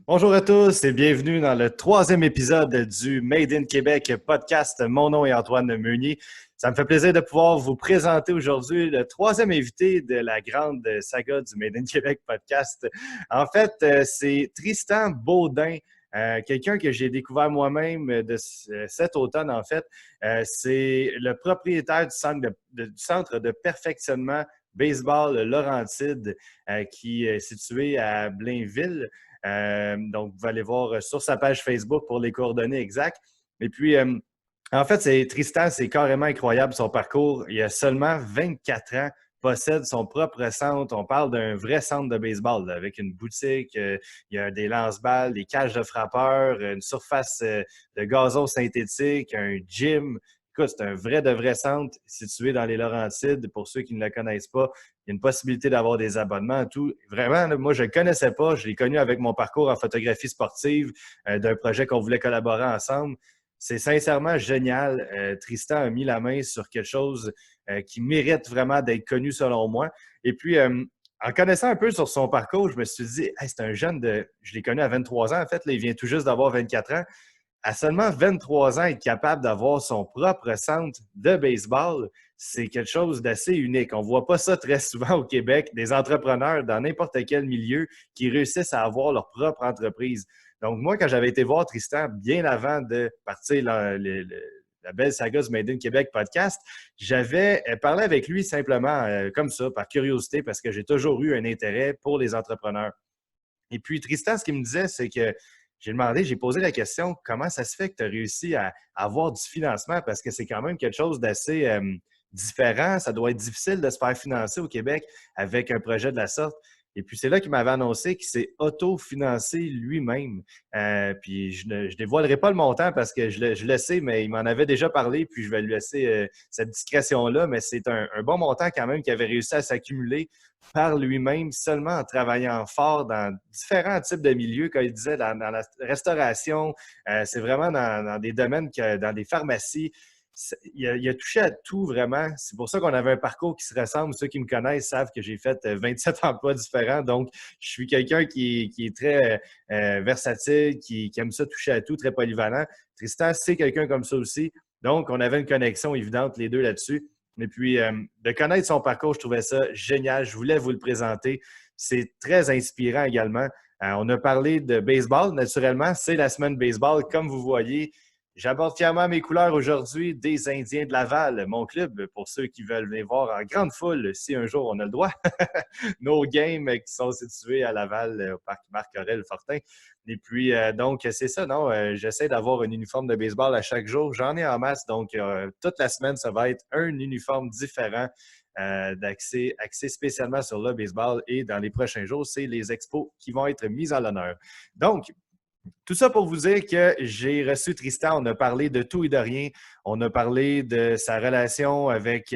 Bonjour à tous et bienvenue dans le troisième épisode du Made in Québec podcast. Mon nom est Antoine Meunier. Ça me fait plaisir de pouvoir vous présenter aujourd'hui le troisième invité de la grande saga du Made in Québec podcast. En fait, c'est Tristan Baudin, quelqu'un que j'ai découvert moi-même cet automne, en fait. C'est le propriétaire du centre de perfectionnement baseball Laurentide, qui est situé à Blainville. Donc, vous allez voir sur sa page Facebook pour les coordonnées exactes. Et puis, en fait, c'est Tristan, c'est carrément incroyable son parcours. Il a seulement 24 ans, possède son propre centre. On parle d'un vrai centre de baseball là, avec une boutique, il y a des lance-balles, des cages de frappeurs, une surface de gazon synthétique, un gym. Écoute, c'est un vrai de vrai centre situé dans les Laurentides. Pour ceux qui ne le connaissent pas, il y a une possibilité d'avoir des abonnements, tout. Vraiment, là, moi, je ne le connaissais pas. Je l'ai connu avec mon parcours en photographie sportive d'un projet qu'on voulait collaborer ensemble. C'est sincèrement génial. Tristan a mis la main sur quelque chose qui mérite vraiment d'être connu selon moi. Et puis, en connaissant un peu sur son parcours, je me suis dit, hey, c'est un jeune de. Je l'ai connu à 23 ans, en fait. Là, il vient tout juste d'avoir 24 ans. À seulement 23 ans, être capable d'avoir son propre centre de baseball, c'est quelque chose d'assez unique. On ne voit pas ça très souvent au Québec, des entrepreneurs dans n'importe quel milieu qui réussissent à avoir leur propre entreprise. Donc, moi, quand j'avais été voir Tristan bien avant de partir la belle saga du Made in Québec podcast, j'avais parlé avec lui simplement comme ça, par curiosité, parce que j'ai toujours eu un intérêt pour les entrepreneurs. Et puis, Tristan, ce qu'il me disait, c'est que j'ai posé la question, comment ça se fait que tu as réussi à avoir du financement? Parce que c'est quand même quelque chose d'assez différent. Ça doit être difficile de se faire financer au Québec avec un projet de la sorte. Et puis, c'est là qu'il m'avait annoncé qu'il s'est autofinancé lui-même. Puis, je ne dévoilerai pas le montant parce que je le sais, mais il m'en avait déjà parlé, puis je vais lui laisser cette discrétion-là. Mais c'est un bon montant quand même qui avait réussi à s'accumuler par lui-même, seulement en travaillant fort dans différents types de milieux, comme il disait, dans la restauration, c'est vraiment dans des domaines, dans des pharmacies. Il a touché à tout vraiment. C'est pour ça qu'on avait un parcours qui se ressemble. Ceux qui me connaissent savent que j'ai fait 27 emplois différents. Donc, je suis quelqu'un qui est très versatile, qui aime ça toucher à tout, très polyvalent. Tristan, c'est quelqu'un comme ça aussi. Donc, on avait une connexion évidente, les deux là-dessus. Et puis, de connaître son parcours, je trouvais ça génial. Je voulais vous le présenter. C'est très inspirant également. On a parlé de baseball, naturellement. C'est la semaine baseball. Comme vous voyez, j'aborde fièrement mes couleurs aujourd'hui des Indiens de Laval, mon club, pour ceux qui veulent venir voir en grande foule, si un jour on a le droit, nos games qui sont situés à Laval, au parc Marc-Aurèle Fortin. Et puis, donc, c'est ça, non? J'essaie d'avoir un uniforme de baseball à chaque jour. J'en ai en masse, donc toute la semaine, ça va être un uniforme différent axé spécialement sur le baseball. Et dans les prochains jours, c'est les expos qui vont être mis à l'honneur. Donc, tout ça pour vous dire que j'ai reçu Tristan. On a parlé de tout et de rien. On a parlé de sa relation avec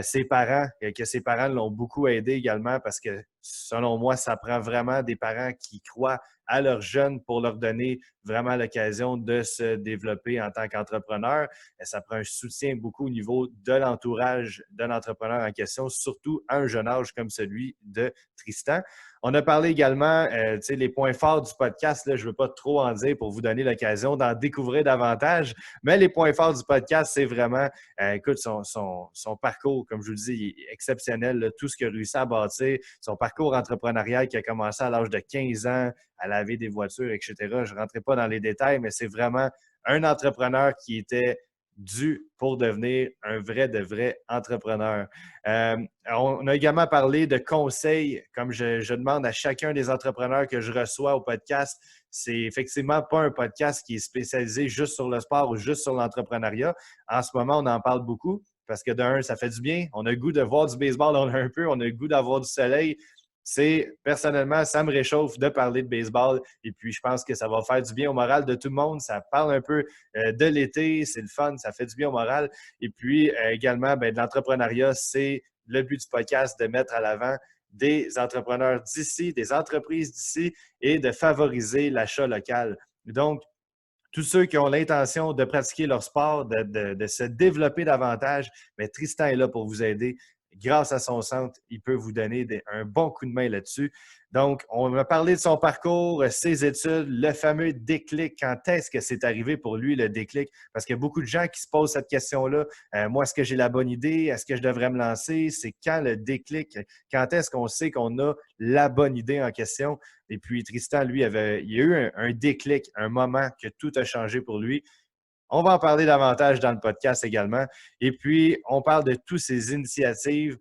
ses parents, que ses parents l'ont beaucoup aidé également parce que, selon moi, ça prend vraiment des parents qui croient à leurs jeunes pour leur donner vraiment l'occasion de se développer en tant qu'entrepreneur. Ça prend un soutien beaucoup au niveau de l'entourage de l'entrepreneur en question, surtout à un jeune âge comme celui de Tristan. On a parlé également, les points forts du podcast. Là, je ne veux pas trop en dire pour vous donner l'occasion d'en découvrir davantage, mais les points forts du podcast, c'est vraiment, écoute, son parcours, comme je vous le dis, il est exceptionnel. Là, tout ce qu'il a réussi à bâtir, son parcours entrepreneurial qui a commencé à l'âge de 15 ans, à laver des voitures, etc. Je ne rentrerai pas dans les détails, mais c'est vraiment un entrepreneur qui était dû pour devenir un vrai de vrai entrepreneur. On a également parlé de conseils, comme je demande à chacun des entrepreneurs que je reçois au podcast. C'est effectivement pas un podcast qui est spécialisé juste sur le sport ou juste sur l'entrepreneuriat. En ce moment, on en parle beaucoup parce que d'un, ça fait du bien. On a le goût de voir du baseball, on a un peu, on a le goût d'avoir du soleil. Personnellement, ça me réchauffe de parler de baseball et puis je pense que ça va faire du bien au moral de tout le monde. Ça parle un peu de l'été, c'est le fun, ça fait du bien au moral. Et puis également, de l'entrepreneuriat, c'est le but du podcast de mettre à l'avant des entrepreneurs d'ici, des entreprises d'ici et de favoriser l'achat local. Donc, tous ceux qui ont l'intention de pratiquer leur sport, de se développer davantage, mais Tristan est là pour vous aider. grâce à son centre, il peut vous donner un bon coup de main là-dessus. Donc, on va parler de son parcours, ses études, le fameux déclic. Quand est-ce que c'est arrivé pour lui, le déclic? Parce qu'il y a beaucoup de gens qui se posent cette question-là. Moi, est-ce que j'ai la bonne idée? Est-ce que je devrais me lancer? C'est quand le déclic? Quand est-ce qu'on sait qu'on a la bonne idée en question? Et puis, Tristan, lui, il y a eu un déclic, un moment que tout a changé pour lui. On va en parler davantage dans le podcast également. Et puis, on parle de toutes ces initiatives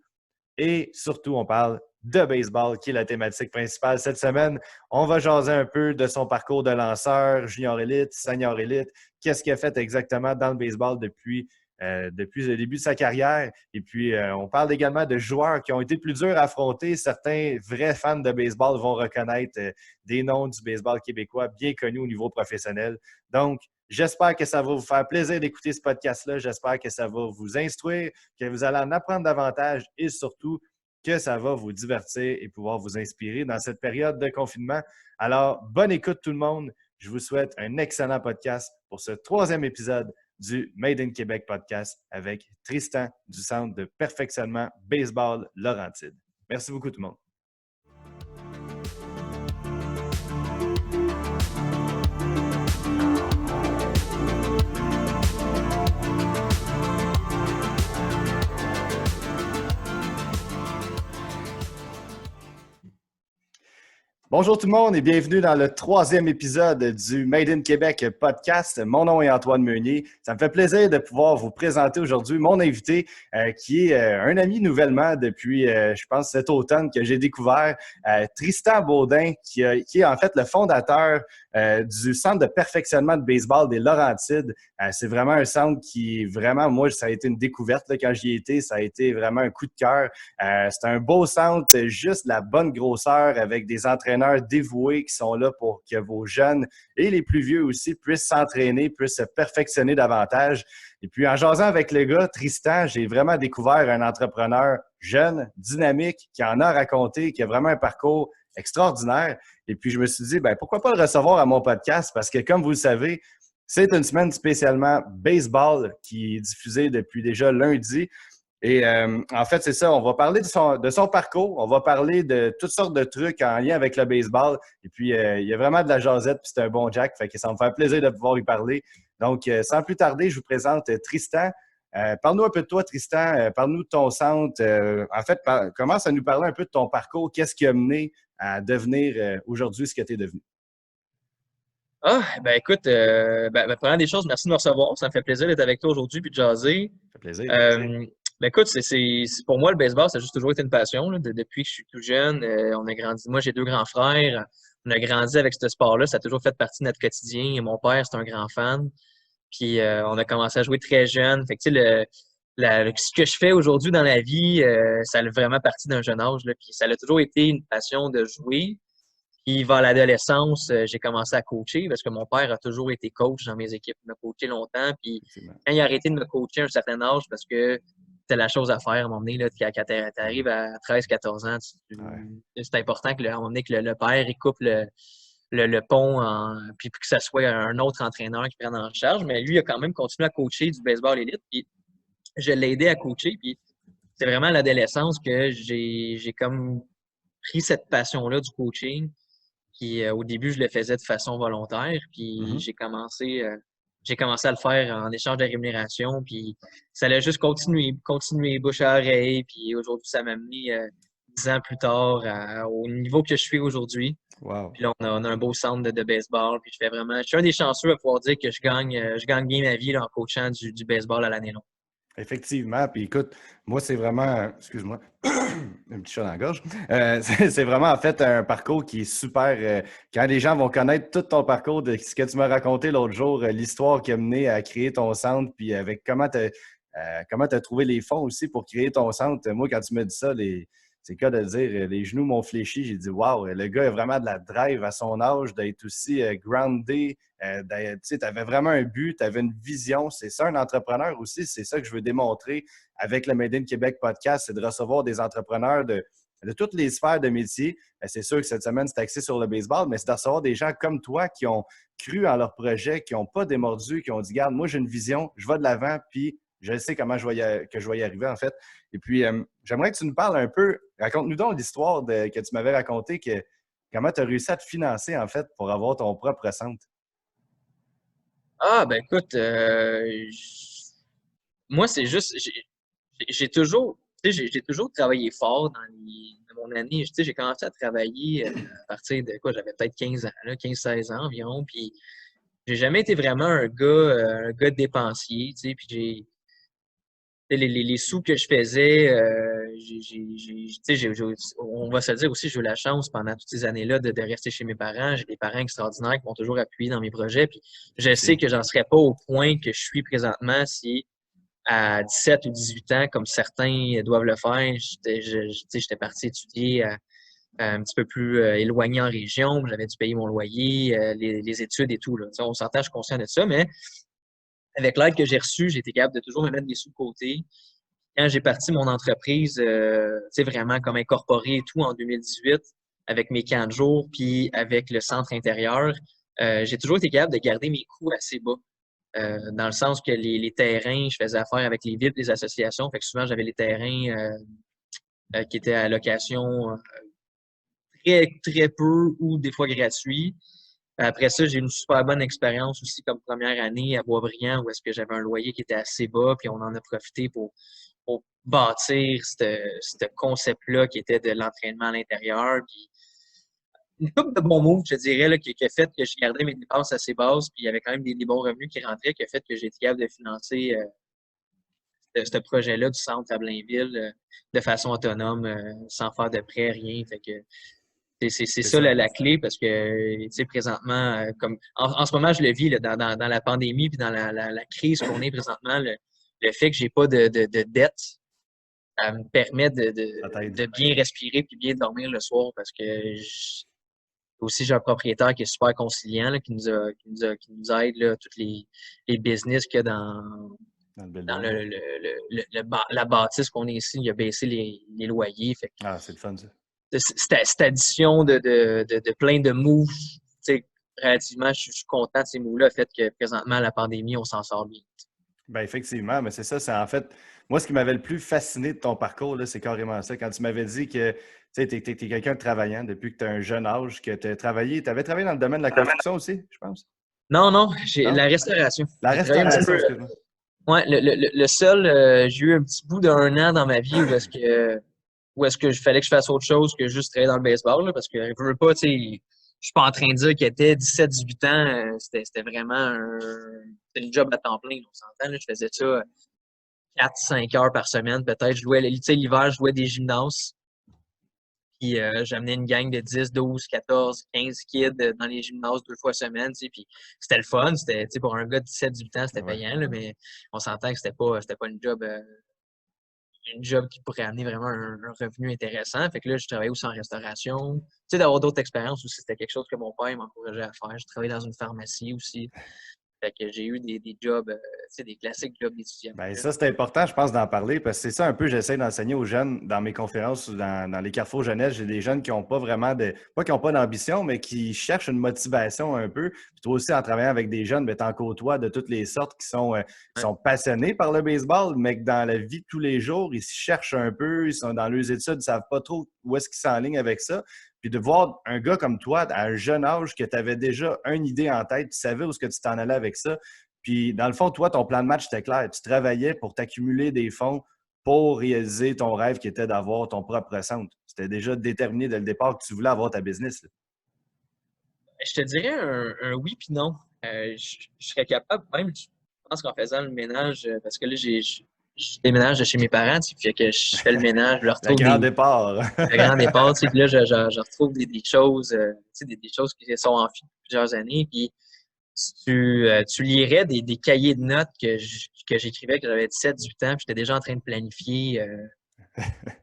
et surtout, on parle de baseball, qui est la thématique principale cette semaine. On va jaser un peu de son parcours de lanceur, junior élite, senior élite, qu'est-ce qu'il a fait exactement dans le baseball depuis le début de sa carrière. Et puis, on parle également de joueurs qui ont été plus durs à affronter. Certains vrais fans de baseball vont reconnaître des noms du baseball québécois bien connus au niveau professionnel. Donc, j'espère que ça va vous faire plaisir d'écouter ce podcast-là. J'espère que ça va vous instruire, que vous allez en apprendre davantage et surtout que ça va vous divertir et pouvoir vous inspirer dans cette période de confinement. Alors, bonne écoute tout le monde. Je vous souhaite un excellent podcast pour ce 3e épisode du Made in Québec podcast avec Tristan du Centre de perfectionnement baseball Laurentide. Merci beaucoup tout le monde. Bonjour tout le monde et bienvenue dans le 3e épisode du Made in Québec podcast. Mon nom est Antoine Meunier. Ça me fait plaisir de pouvoir vous présenter aujourd'hui mon invité qui est un ami nouvellement depuis, je pense, cet automne que j'ai découvert, Tristan Baudin, qui est en fait le fondateur du Centre de perfectionnement de baseball des Laurentides. C'est vraiment un centre qui, vraiment, moi, ça a été une découverte là, quand j'y ai été. Ça a été vraiment un coup de cœur. C'est un beau centre, juste la bonne grosseur avec des entraîneurs dévoués qui sont là pour que vos jeunes et les plus vieux aussi puissent s'entraîner, puissent se perfectionner davantage. Et puis, en jasant avec le gars, Tristan, j'ai vraiment découvert un entrepreneur jeune, dynamique, qui en a raconté, qui a vraiment un parcours extraordinaire. Et puis, je me suis dit, pourquoi pas le recevoir à mon podcast? Parce que, comme vous le savez, c'est une semaine spécialement baseball qui est diffusée depuis déjà lundi. Et en fait, c'est ça, on va parler de son parcours, on va parler de toutes sortes de trucs en lien avec le baseball. Et puis, il y a vraiment de la jasette, puis c'est un bon Jack, fait que ça me fait plaisir de pouvoir y parler. Donc, sans plus tarder, je vous présente Tristan. Parle-nous un peu de toi, Tristan. Parle-nous de ton centre. En fait, commence à nous parler un peu de ton parcours. Qu'est-ce qui a mené à devenir aujourd'hui ce que tu es devenu? Écoute, première des choses, merci de me recevoir. Ça me fait plaisir d'être avec toi aujourd'hui puis de jaser. Ça fait plaisir. Écoute, pour moi, le baseball, ça a juste toujours été une passion. Là. Depuis que je suis tout jeune, on a grandi. Moi, j'ai 2 grands frères. On a grandi avec ce sport-là. Ça a toujours fait partie de notre quotidien. Et mon père, c'est un grand fan. Puis, on a commencé à jouer très jeune. Fait que, tu sais, ce que je fais aujourd'hui dans la vie, ça a vraiment parti d'un jeune âge. Là. Puis, ça a toujours été une passion de jouer. Puis, vers l'adolescence, j'ai commencé à coacher parce que mon père a toujours été coach dans mes équipes. Il m'a coaché longtemps. Puis, quand il a arrêté de me coacher à un certain âge parce que c'était la chose à faire à un moment donné, là, quand tu arrives à 13-14 ans, c'est important que, à un moment donné, que le père il coupe le pont puis que ce soit un autre entraîneur qui prenne en charge. Mais lui, il a quand même continué à coacher du baseball élite. Puis, je l'ai aidé à coacher. Puis, c'est vraiment à l'adolescence que j'ai comme pris cette passion-là du coaching. Puis au début, je le faisais de façon volontaire. Puis j'ai commencé à le faire en échange de rémunération. Puis ça allait juste continuer bouche à oreille. Puis aujourd'hui, ça m'a amené 10 ans plus tard au niveau que je suis aujourd'hui. Wow. Puis là, on a un beau centre de baseball. Puis je suis un des chanceux à pouvoir dire que je gagne bien ma vie là, en coachant du baseball à l'année longue. Effectivement. Puis écoute, moi, c'est vraiment, excuse-moi, un petit chat dans la gorge. C'est vraiment en fait un parcours qui est super. Quand les gens vont connaître tout ton parcours, de ce que tu m'as raconté l'autre jour, l'histoire qui a mené à créer ton centre, puis avec comment tu as trouvé les fonds aussi pour créer ton centre. Moi, quand tu m'as dit ça, c'est le cas de le dire, les genoux m'ont fléchi. J'ai dit, waouh, le gars a vraiment de la drive à son âge, d'être aussi groundé. Tu avais vraiment un but, tu avais une vision. C'est ça, un entrepreneur aussi. C'est ça que je veux démontrer avec le Made in Québec podcast, c'est de recevoir des entrepreneurs de toutes les sphères de métier. C'est sûr que cette semaine, c'est axé sur le baseball, mais c'est de recevoir des gens comme toi qui ont cru en leur projet, qui n'ont pas démordu, qui ont dit, regarde, moi, j'ai une vision, je vais de l'avant, puis je sais comment que je vais y arriver, en fait. Et puis, j'aimerais que tu nous parles un peu, raconte-nous donc l'histoire que tu m'avais racontée, comment tu as réussi à te financer, en fait, pour avoir ton propre centre. Ah, ben écoute, moi, c'est juste, j'ai toujours, tu sais, j'ai toujours travaillé fort dans mon année. Tu sais, j'ai commencé à travailler à partir de quoi? J'avais peut-être 15 ans, là, 15-16 ans environ. Puis, j'ai jamais été vraiment un gars dépensier, tu sais. Puis, les sous que je faisais, tu sais, on va se dire aussi, j'ai eu la chance pendant toutes ces années-là de rester chez mes parents. J'ai des parents extraordinaires qui m'ont toujours appuyé dans mes projets. Puis je sais que j'en serais pas au point que je suis présentement si à 17 ou 18 ans, comme certains doivent le faire, j'étais parti étudier un petit peu plus éloigné en région. J'avais dû payer mon loyer, les études et tout, là. Tu sais, on s'entend, je suis conscient de ça, mais avec l'aide que j'ai reçue, j'ai été capable de toujours me mettre des sous de côté. Quand j'ai parti mon entreprise, tu sais, vraiment comme incorporé et tout en 2018, avec mes camps de jour, puis avec le centre intérieur, j'ai toujours été capable de garder mes coûts assez bas. Dans le sens que les terrains, je faisais affaire avec les villes, les associations, fait que souvent j'avais les terrains qui étaient à location très, très peu ou des fois gratuits. Après ça, j'ai eu une super bonne expérience aussi comme première année à Boisbriand où est-ce que j'avais un loyer qui était assez bas, puis on en a profité pour bâtir ce concept-là qui était de l'entraînement à l'intérieur. Puis une couple de bons moves, je dirais, là, qui a fait que je gardais mes dépenses assez basses, puis il y avait quand même des bons revenus qui rentraient, qui a fait que j'ai été capable de financer ce projet-là du centre à Blainville de façon autonome, sans faire de prêt, rien. Fait que c'est C'est ça ça. la clé parce que, tu sais, présentement, comme en ce moment, je le vis là, dans la pandémie puis dans la crise qu'on est présentement, le fait que j'ai pas de dette, ça me permet Ça t'aide. de bien respirer puis bien dormir le soir parce que aussi j'ai un propriétaire qui est super conciliant, là, qui nous aide là, tous les business qu'il y a Dans le dans building. la bâtisse qu'on est ici. Il a baissé les loyers. Fait que Ah, c'est le fun, ça. cette addition de plein de moves, tu sais, relativement, je suis content de ces moves-là, le fait que présentement, la pandémie, on s'en sort bien. Ben effectivement, mais c'est ça, c'est en fait, moi, ce qui m'avait le plus fasciné de ton parcours, là, c'est carrément ça. Quand tu m'avais dit que tu es quelqu'un de travaillant depuis que tu as un jeune âge, que tu avais travaillé dans le domaine de la construction aussi, je pense. Non, non, j'ai Non? la restauration. La J'ai travaillé un petit restauration, peu. excuse-moi. Ouais, le seul, j'ai eu un petit bout d'un an dans ma vie où est-ce que je fallait que je fasse autre chose que juste travailler dans le baseball, là, parce que je veux pas, tu sais, je suis pas en train de dire qu'il était 17-18 ans, c'était vraiment c'était le job à temps plein, on s'entend, là, je faisais ça 4-5 heures par semaine, peut-être. Tu sais, l'hiver, je jouais des gymnases. Puis j'amenais une gang de 10, 12, 14, 15 kids dans les gymnases 2 fois semaine, tu sais, puis c'était le fun. C'était, tu sais, pour un gars de 17-18 ans, c'était Ouais. payant, là, mais on s'entend que c'était pas une job qui pourrait amener vraiment un revenu intéressant. Fait que là, je travaillais aussi en restauration. Tu sais, d'avoir d'autres expériences aussi, c'était quelque chose que mon père m'encourageait à faire. Je travaillais dans une pharmacie aussi. Fait que j'ai eu des jobs, tu sais, des classiques jobs d'étudiant. Ben ça, c'est important, je pense, d'en parler parce que c'est ça un peu, j'essaie d'enseigner aux jeunes dans mes conférences ou dans les carrefours jeunesse. J'ai des jeunes qui n'ont pas vraiment pas qui n'ont pas d'ambition, mais qui cherchent une motivation un peu. Puis toi aussi, en travaillant avec des jeunes, ben, tu en côtoies de toutes les sortes qui Ouais. sont passionnés par le baseball, mais que dans la vie de tous les jours, ils se cherchent un peu, ils sont dans leurs études, ils ne savent pas trop où est-ce qu'ils s'enlignent avec ça. Puis de voir un gars comme toi, à un jeune âge, que tu avais déjà une idée en tête, tu savais où est-ce que tu t'en allais avec ça. Puis, dans le fond, toi, ton plan de match était clair. Tu travaillais pour t'accumuler des fonds pour réaliser ton rêve qui était d'avoir ton propre centre. C'était déjà déterminé dès le départ que tu voulais avoir ta business. Là. Je te dirais un oui puis non. Je serais capable, même, je pense qu'en faisant le ménage, parce que là, je déménage de chez mes parents, tu sais, fait que je fais le ménage, je leur Le retrouve grand départ. le grand départ, tu sais, puis là, je retrouve des choses, tu sais, des choses qui sont en depuis plusieurs années, puis si tu lirais des cahiers de notes que j'écrivais quand j'avais 17-18 ans, puis j'étais déjà en train de planifier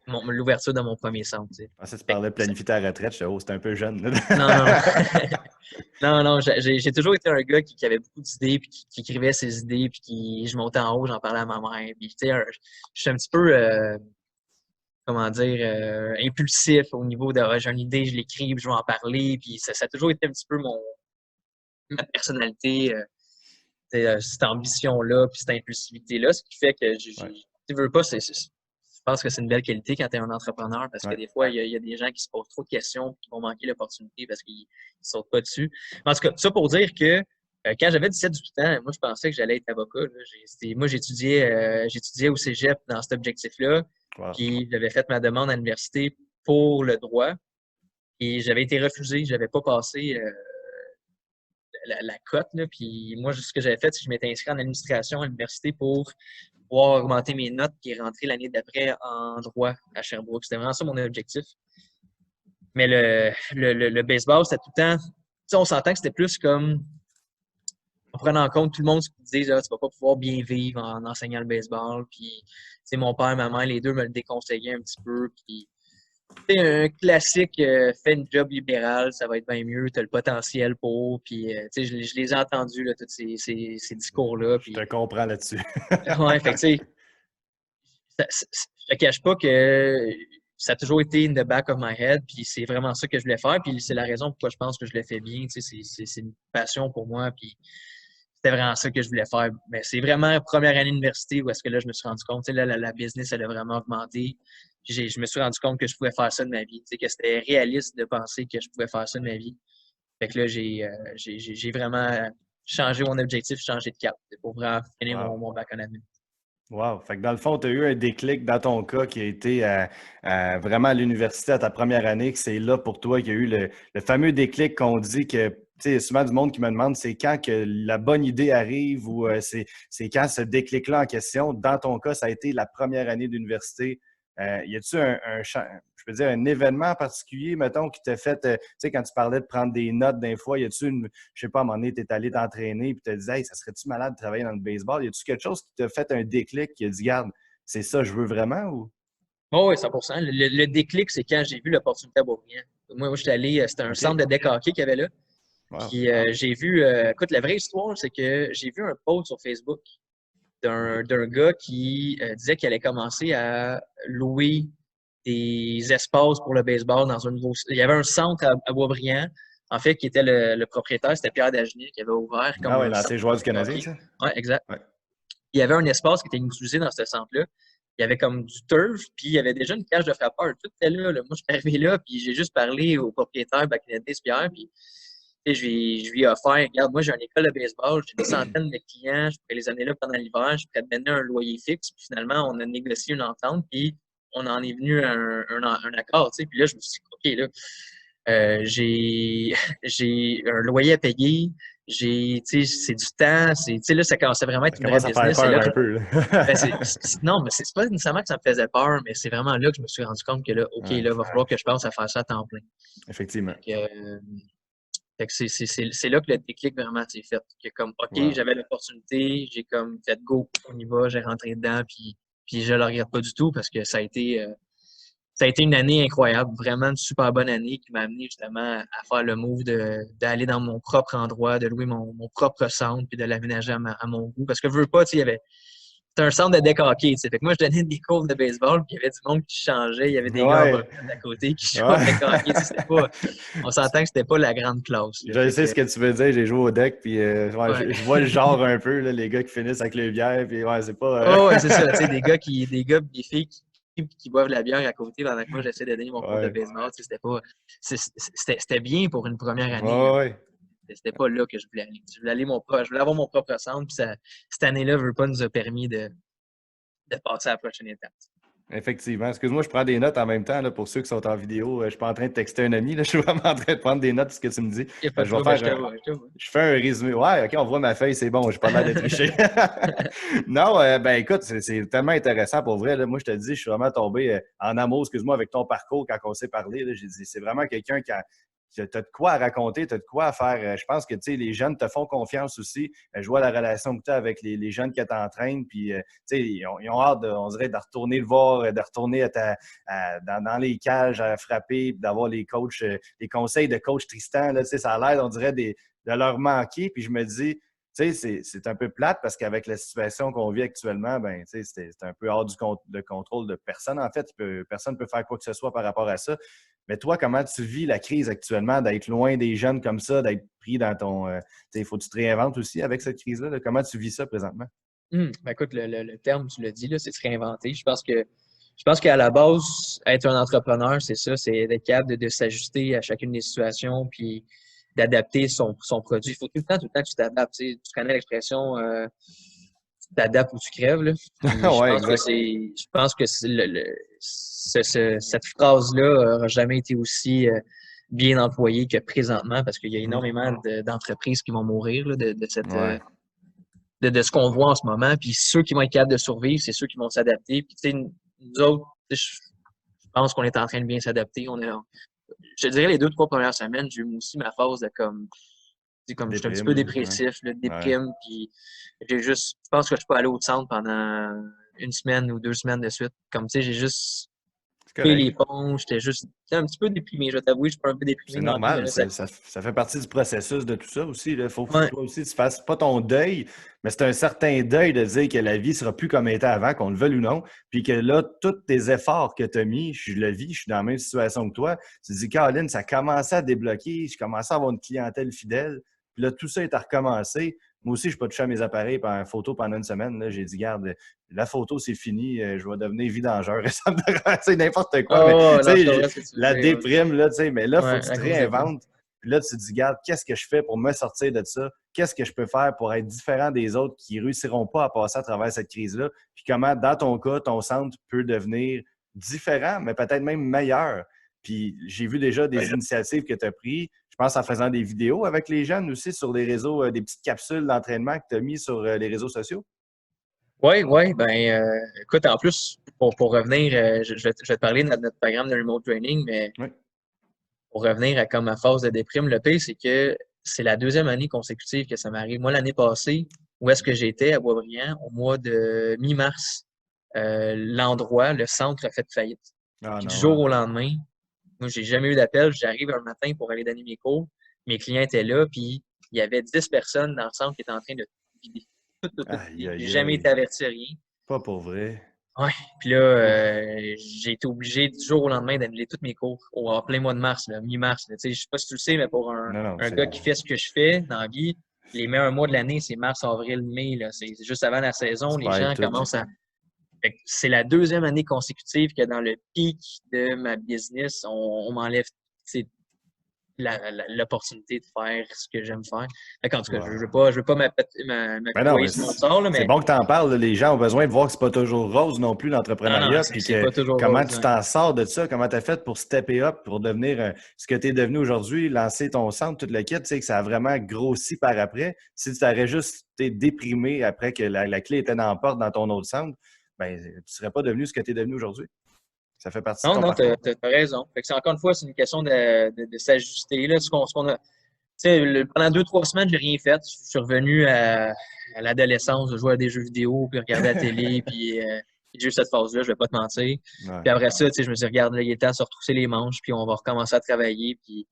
l'ouverture de mon premier centre, tu sais. Je pensais que tu Fait que parlais de planifier ta retraite. Je suis oh, c'est un peu jeune. Là. non, non, non. Non, non, j'ai toujours été un gars qui avait beaucoup d'idées, puis qui écrivait ses idées, puis je montais en haut, j'en parlais à ma mère. Puis, tu sais, je suis un petit peu, comment dire, impulsif au niveau de j'ai une idée, je l'écris, puis je vais en parler. Puis ça a toujours été un petit peu ma personnalité. cette ambition-là, puis cette impulsivité-là, ce qui fait que tu veux pas, je pense que c'est une belle qualité quand tu es un entrepreneur parce que des fois, il y a des gens qui se posent trop de questions et qui vont manquer l'opportunité parce qu'ils ne sautent pas dessus. En tout cas, ça pour dire que quand j'avais 17-18 ans, moi, je pensais que j'allais être avocat. Là. Moi, j'étudiais au cégep dans cet objectif-là. Wow. Puis, j'avais fait ma demande à l'université pour le droit. Et j'avais été refusé. Je n'avais pas passé la cote. Là. Puis, moi, ce que j'avais fait, c'est que je m'étais inscrit en administration à l'université pour pouvoir augmenter mes notes et rentrer l'année d'après en droit à Sherbrooke. C'était vraiment ça mon objectif. Mais le baseball, c'était tout le temps... Tu sais, on s'entend que c'était plus comme... En prenant en compte tout le monde qui disait tu vas pas pouvoir bien vivre en enseignant le baseball. Puis, mon père et ma mère, les deux me le déconseillaient un petit peu. Puis, c'est un classique, fais une job libérale, ça va être bien mieux, tu as le potentiel pour. Puis, je les ai entendus, là, tous ces discours-là. Je te comprends là-dessus. Ouais, fait que, tu sais, je te cache pas que ça a toujours été in the back of my head, puis c'est vraiment ça que je voulais faire, puis c'est la raison pourquoi je pense que je le fais bien, tu sais, c'est une passion pour moi, puis c'était vraiment ça que je voulais faire. Mais c'est vraiment la première année d'université où est-ce que là, je me suis rendu compte, tu sais, là, la business, elle a vraiment augmenté. Je me suis rendu compte que je pouvais faire ça de ma vie, tu sais, que c'était réaliste de penser que je pouvais faire ça de ma vie. Fait que là, j'ai vraiment changé mon objectif, changé de cap pour vraiment finir mon bac en admin. Wow! Fait que dans le fond, tu as eu un déclic dans ton cas qui a été vraiment à l'université à ta première année, que c'est là pour toi qu'il y a eu le fameux déclic qu'on dit que, tu sais, il y a souvent du monde qui me demande c'est quand que la bonne idée arrive ou c'est quand ce déclic-là en question. Dans ton cas, ça a été la première année d'université. Y a-tu je peux dire, un événement particulier, mettons, qui t'a fait, tu sais, quand tu parlais de prendre des notes d'un fois, y a-tu je sais pas, à un moment donné, tu es allé t'entraîner puis tu te dit, hey, ça serait-tu malade de travailler dans le baseball? Y a-tu quelque chose qui t'a fait un déclic qui a dit, garde, c'est ça, je veux vraiment ou? Oh, oui, 100%. Le déclic, c'est quand j'ai vu l'opportunité à Boisbriand. Moi, j'étais allé, c'était un centre de deck hockey qu'il y avait là. Wow. Puis j'ai vu, écoute, la vraie histoire, c'est que j'ai vu un post sur Facebook d'un gars qui disait qu'il allait commencer à louer des espaces pour le baseball dans un nouveau... Il y avait un centre à Boisbriand, en fait, qui était le propriétaire, c'était Pierre Dagenet, qui avait ouvert comme Ah oui, un l'ancien centre joueur du de Canadien, hockey. ça? Oui, exact. Ouais. Il y avait un espace qui était utilisé dans ce centre-là. Il y avait comme du turf, puis il y avait déjà une cage de frappeur. Tout était là. Moi, je suis arrivé là, puis j'ai juste parlé au propriétaire, Pierre, puis je lui ai offert, regarde, moi, j'ai une école de baseball, j'ai des centaines de clients, je pourrais les amener là pendant l'hiver, je pourrais te donner un loyer fixe. Puis finalement, on a négocié une entente, puis on en est venu à un accord, tu sais. Puis là, je me suis dit, OK, là, j'ai un loyer à payer, tu sais, c'est du temps, tu sais, là, ça commençait vraiment à être Ça une vraie commence à faire business. C'est peur là un que, peu, là. ben, non, mais c'est pas nécessairement que ça me faisait peur, mais c'est vraiment là que je me suis rendu compte que là, OK, là, Ouais, il va falloir que je pense à faire ça à temps plein. effectivement. Fait que c'est là que le déclic vraiment s'est fait. Que comme, OK, Wow. j'avais l'opportunité, j'ai comme fait go, on y va, j'ai rentré dedans, puis je le regrette pas du tout parce que ça a été une année incroyable, vraiment une super bonne année qui m'a amené justement à faire le move d'aller dans mon propre endroit, de louer mon propre centre, puis de l'aménager à mon goût. Parce que je veux pas, tu sais, c'était un centre de deck hockey, tu sais. Fait que moi, je donnais des cours de baseball, puis il y avait du monde qui changeait, il y avait des gars en Ouais. retraite à côté qui jouaient au Ouais. deck hockey. Tu sais, on s'entend que c'était pas la grande classe. Là. Je Fait sais que, ce que tu veux dire, j'ai joué au deck, puis ouais, ouais. je vois le genre un peu, là, les gars qui finissent avec le bière, puis ouais, c'est pas. Oh, ouais, c'est ça. Tu sais, des filles qui boivent de la bière à côté pendant que moi, j'essaie de donner mon cours de Ouais. baseball. Tu sais, c'était bien pour une première année, là, Ouais, mais ouais. c'était pas là que je voulais aller. Je voulais avoir mon propre centre, puis cette année-là, veut pas nous a permis de passer à la prochaine étape. Effectivement. Excuse-moi, je prends des notes en même temps là, pour ceux qui sont en vidéo. Je ne suis pas en train de texter un ami. Là, je suis vraiment en train de prendre des notes de ce que tu me dis. Il n'y a pas de Je vais trouble, faire je te vois, je te vois. je fais un résumé. Ouais, OK, on voit ma feuille, c'est bon, j'ai pas l'air de tricher. Non, ben écoute, c'est tellement intéressant pour vrai. Là. Moi, je te dis, je suis vraiment tombé en amour, excuse-moi, avec ton parcours quand on s'est parlé. J'ai dit, c'est vraiment quelqu'un qui a de quoi à raconter, tu as de quoi à faire. Je pense que les jeunes te font confiance aussi. Je vois la relation que tu as avec les jeunes que tu entraînes. Puis, ils ont hâte, on dirait, de retourner le voir, de retourner dans les cages à frapper, puis d'avoir les coachs, les conseils de coach Tristan. Là, ça a l'air, on dirait, de leur manquer. Puis je me dis, c'est un peu plate parce qu'avec la situation qu'on vit actuellement, ben, c'est un peu hors de contrôle de personne. En fait, personne ne peut faire quoi que ce soit par rapport à ça. Mais toi, comment tu vis la crise actuellement, d'être loin des jeunes comme ça, d'être pris dans ton... il faut que tu te réinventes aussi avec cette crise-là. Là. Comment tu vis ça présentement? Ben écoute, le terme, tu l'as dit, là, c'est se réinventer. Je pense qu'à la base, être un entrepreneur, c'est ça, c'est d'être capable de s'ajuster à chacune des situations, puis d'adapter son produit. Il faut tout le temps que tu t'adaptes. Tu connais l'expression tu t'adaptes ou tu crèves, là. Puis Ouais, exact. je pense que cette phrase-là n'aura jamais été aussi bien employée que présentement, parce qu'il y a Mhm. énormément d'entreprises qui vont mourir là, de cette Ouais. de ce qu'on voit en ce moment. Puis ceux qui vont être capables de survivre, c'est ceux qui vont s'adapter. Puis tu sais, nous autres, je pense qu'on est en train de bien s'adapter. Je te dirais les 2, 3 premières semaines, j'ai eu aussi ma phase de comme j'étais un petit peu Déprime, là. Ouais. dépressif, là, Ouais. déprime, puis je pense que je peux aller au centre pendant une semaine ou 2 semaines de suite. Comme tu sais, j'ai juste C'est coupé correct. les ponts, j'étais un petit peu déprimé, je vais t'avouer, je suis pas un peu déprimé C'est dans la vie, mais normal, là, ça. ça fait partie du processus de tout ça aussi. Il faut que Ouais, toi aussi, tu fasses pas ton deuil, mais c'est un certain deuil de dire que la vie sera plus comme elle était avant, qu'on le veuille ou non, puis que là, tous tes efforts que tu as mis, je le vis, je suis dans la même situation que toi. Tu te dis, Caroline, ça commençait à débloquer, je commençais à avoir une clientèle fidèle, puis là, tout ça est à recommencer. Moi aussi, je ne peux pas toucher à mes appareils par photo pendant une semaine. Là, j'ai dit, garde, la photo, c'est fini, je vais devenir vidangeur. Ça me dérange, c'est n'importe quoi, mais tu oh, non, je sais, comprends ce que tu veux la dire. Ouais, déprime, là, tu sais, mais là, il faut que ouais, tu la te grosse déprime. réinventes. Puis là, tu te dis, regarde, qu'est-ce que je fais pour me sortir de ça? Qu'est-ce que je peux faire pour être différent des autres qui ne réussiront pas à passer à travers cette crise-là? Puis comment, dans ton cas, ton centre peut devenir différent, mais peut-être même meilleur. Puis j'ai vu déjà des initiatives que tu as prises. Je pense en faisant des vidéos avec les jeunes aussi sur les réseaux, des petites capsules d'entraînement que tu as mis sur les réseaux sociaux. Oui, oui, écoute, en plus, pour revenir, je vais te parler de notre programme de remote training, mais Oui. pour revenir à comme ma phase de déprime, le pire, c'est que c'est la 2e année consécutive que ça m'arrive. Moi, l'année passée, où est-ce que j'étais à Boisbriand, au mois de mi-mars, l'endroit, le centre a fait faillite. Ah Puis du non, jour hein. au lendemain, moi, j'ai jamais eu d'appel. J'arrive un matin pour aller donner mes cours. Mes clients étaient là, puis il y avait 10 personnes dans le centre qui étaient en train de tout vider. Tout Aïe, vider. J'ai aïe, jamais été aïe. averti, rien. Pas pour vrai. Ouais. Puis là, Ouf. j'ai été obligé du jour au lendemain d'annuler tous mes cours en plein mois de mars, mi-mars. Tu sais, je sais pas si tu le sais, mais pour Non, non, un gars c'est. qui fait ce que je fais dans la vie, les meilleurs mois de l'année, c'est mars, avril, mai. Là. C'est juste avant la saison, Tu les perds gens tout. commencent à. Fait que c'est la 2e année consécutive que dans le pic de ma business, on m'enlève l'opportunité de faire ce que j'aime faire. Fait en tout cas, je Wow. ne veux pas Ben non, m'apitoyer mais sur mon sort, là, c'est mais bon que tu en parles. Là. Les gens ont besoin de voir que c'est pas toujours rose non plus non, non, l'entrepreneuriat. Puis c'est que pas toujours comment rose. tu Hein. t'en sors de ça, comment tu as fait pour stepper up, pour devenir ce que tu es devenu aujourd'hui, lancer ton centre, tout le kit, tu sais, que ça a vraiment grossi par après. Si tu aurais juste été déprimé après que la clé était dans la porte dans ton autre centre, ben, tu ne serais pas devenu ce que tu es devenu aujourd'hui. Ça fait partie de Non, ton non, t'as, parcours. t'as t'as raison. Fait que c'est encore une fois, c'est une question de s'ajuster. Là, tu sais, pendant 2, 3 semaines, j'ai rien fait. Je suis revenu à l'adolescence, de jouer à des jeux vidéo, puis regarder la télé, puis j'ai eu cette phase-là, je vais pas te mentir. Ouais. Puis après ça, tu sais, je me suis dit, regarde, là, il est temps de se retrousser les manches, puis on va recommencer à travailler. Puis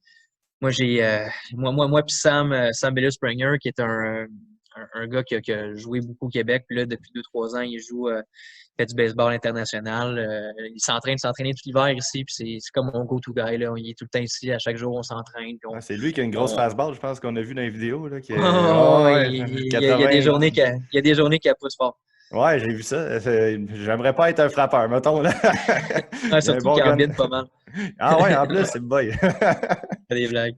moi, puis Sam Bellus Springer, qui est un gars qui a joué beaucoup au Québec, puis là, depuis 2, 3 ans, il fait du baseball international. Il s'entraîner tout l'hiver ici, puis c'est comme mon go-to guy, là. Il est tout le temps ici, à chaque jour, on s'entraîne, puis Ah, c'est lui qui a une grosse on... fastball, je pense qu'on a vu dans les vidéos. Là, qui est... Oh, oh, ouais, il y a des 80. journées il y a des journées qu'il pousse fort. Ouais, j'ai vu ça. J'aimerais pas être un frappeur, mettons. Là. Ouais, Il a un surtout bon qu'il en gun. bide pas mal. Ah ouais, en plus, c'est le boy. Fait des blagues.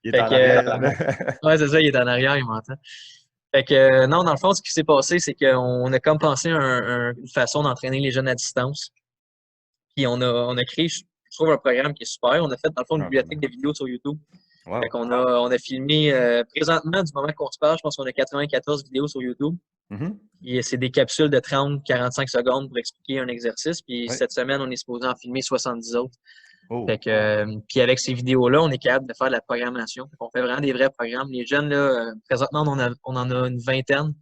Il est Fait en que, arrière. ouais, c'est ça, il est en arrière, il m'entend. Fait que, non, dans le fond, ce qui s'est passé, c'est qu'on a comme pensé une façon d'entraîner les jeunes à distance. Puis on a créé, je trouve, un programme qui est super. On a fait, dans le fond, une Ah, vraiment. bibliothèque de vidéos sur YouTube. Fait Wow. qu'on a filmé, présentement, du moment qu'on se parle, je pense qu'on a 94 vidéos sur YouTube. Mhm. Et c'est des capsules de 30-45 secondes pour expliquer un exercice. Puis Oui. cette semaine, on est supposé en filmer 70 autres. Oh. Fait que, puis avec ces vidéos-là, on est capable de faire de la programmation. Fait qu'on fait vraiment des vrais programmes. Les jeunes, là, présentement, on en a une vingtaine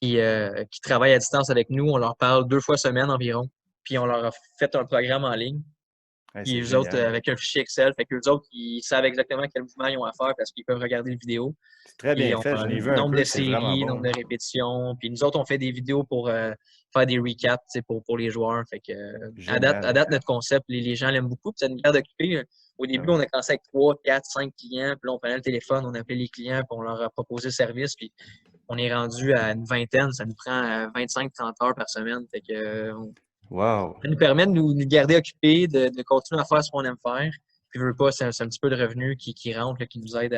qui travaillent à distance avec nous. On leur parle 2 fois semaine environ. Puis on leur a fait un programme en ligne. Ouais, Puis c'est eux autres, génial. avec un fichier Excel, fait qu'eux autres, ils savent exactement quel mouvement ils ont à faire parce qu'ils peuvent regarder les vidéos. C'est très Puis bien on fait. a J'en ai un vu un nombre peu. de C'est vraiment séries, bon. nombre Là. de répétitions. Puis nous autres, on fait des vidéos pour faire des recaps pour les joueurs. Fait que, à Génial. date, notre concept, les gens l'aiment beaucoup. Puis ça nous garde occupés. Au début, on a commencé avec 3, 4, 5 clients. Puis là, on prenait le téléphone, on appelait les clients, puis on leur a proposé le service. Puis on est rendu à une vingtaine. Ça nous prend 25-30 heures par semaine. Fait que, Wow. ça nous permet de nous garder occupés, de continuer à faire ce qu'on aime faire. Puis, veux pas, c'est un petit peu de revenus qui rentre, là, qui nous aide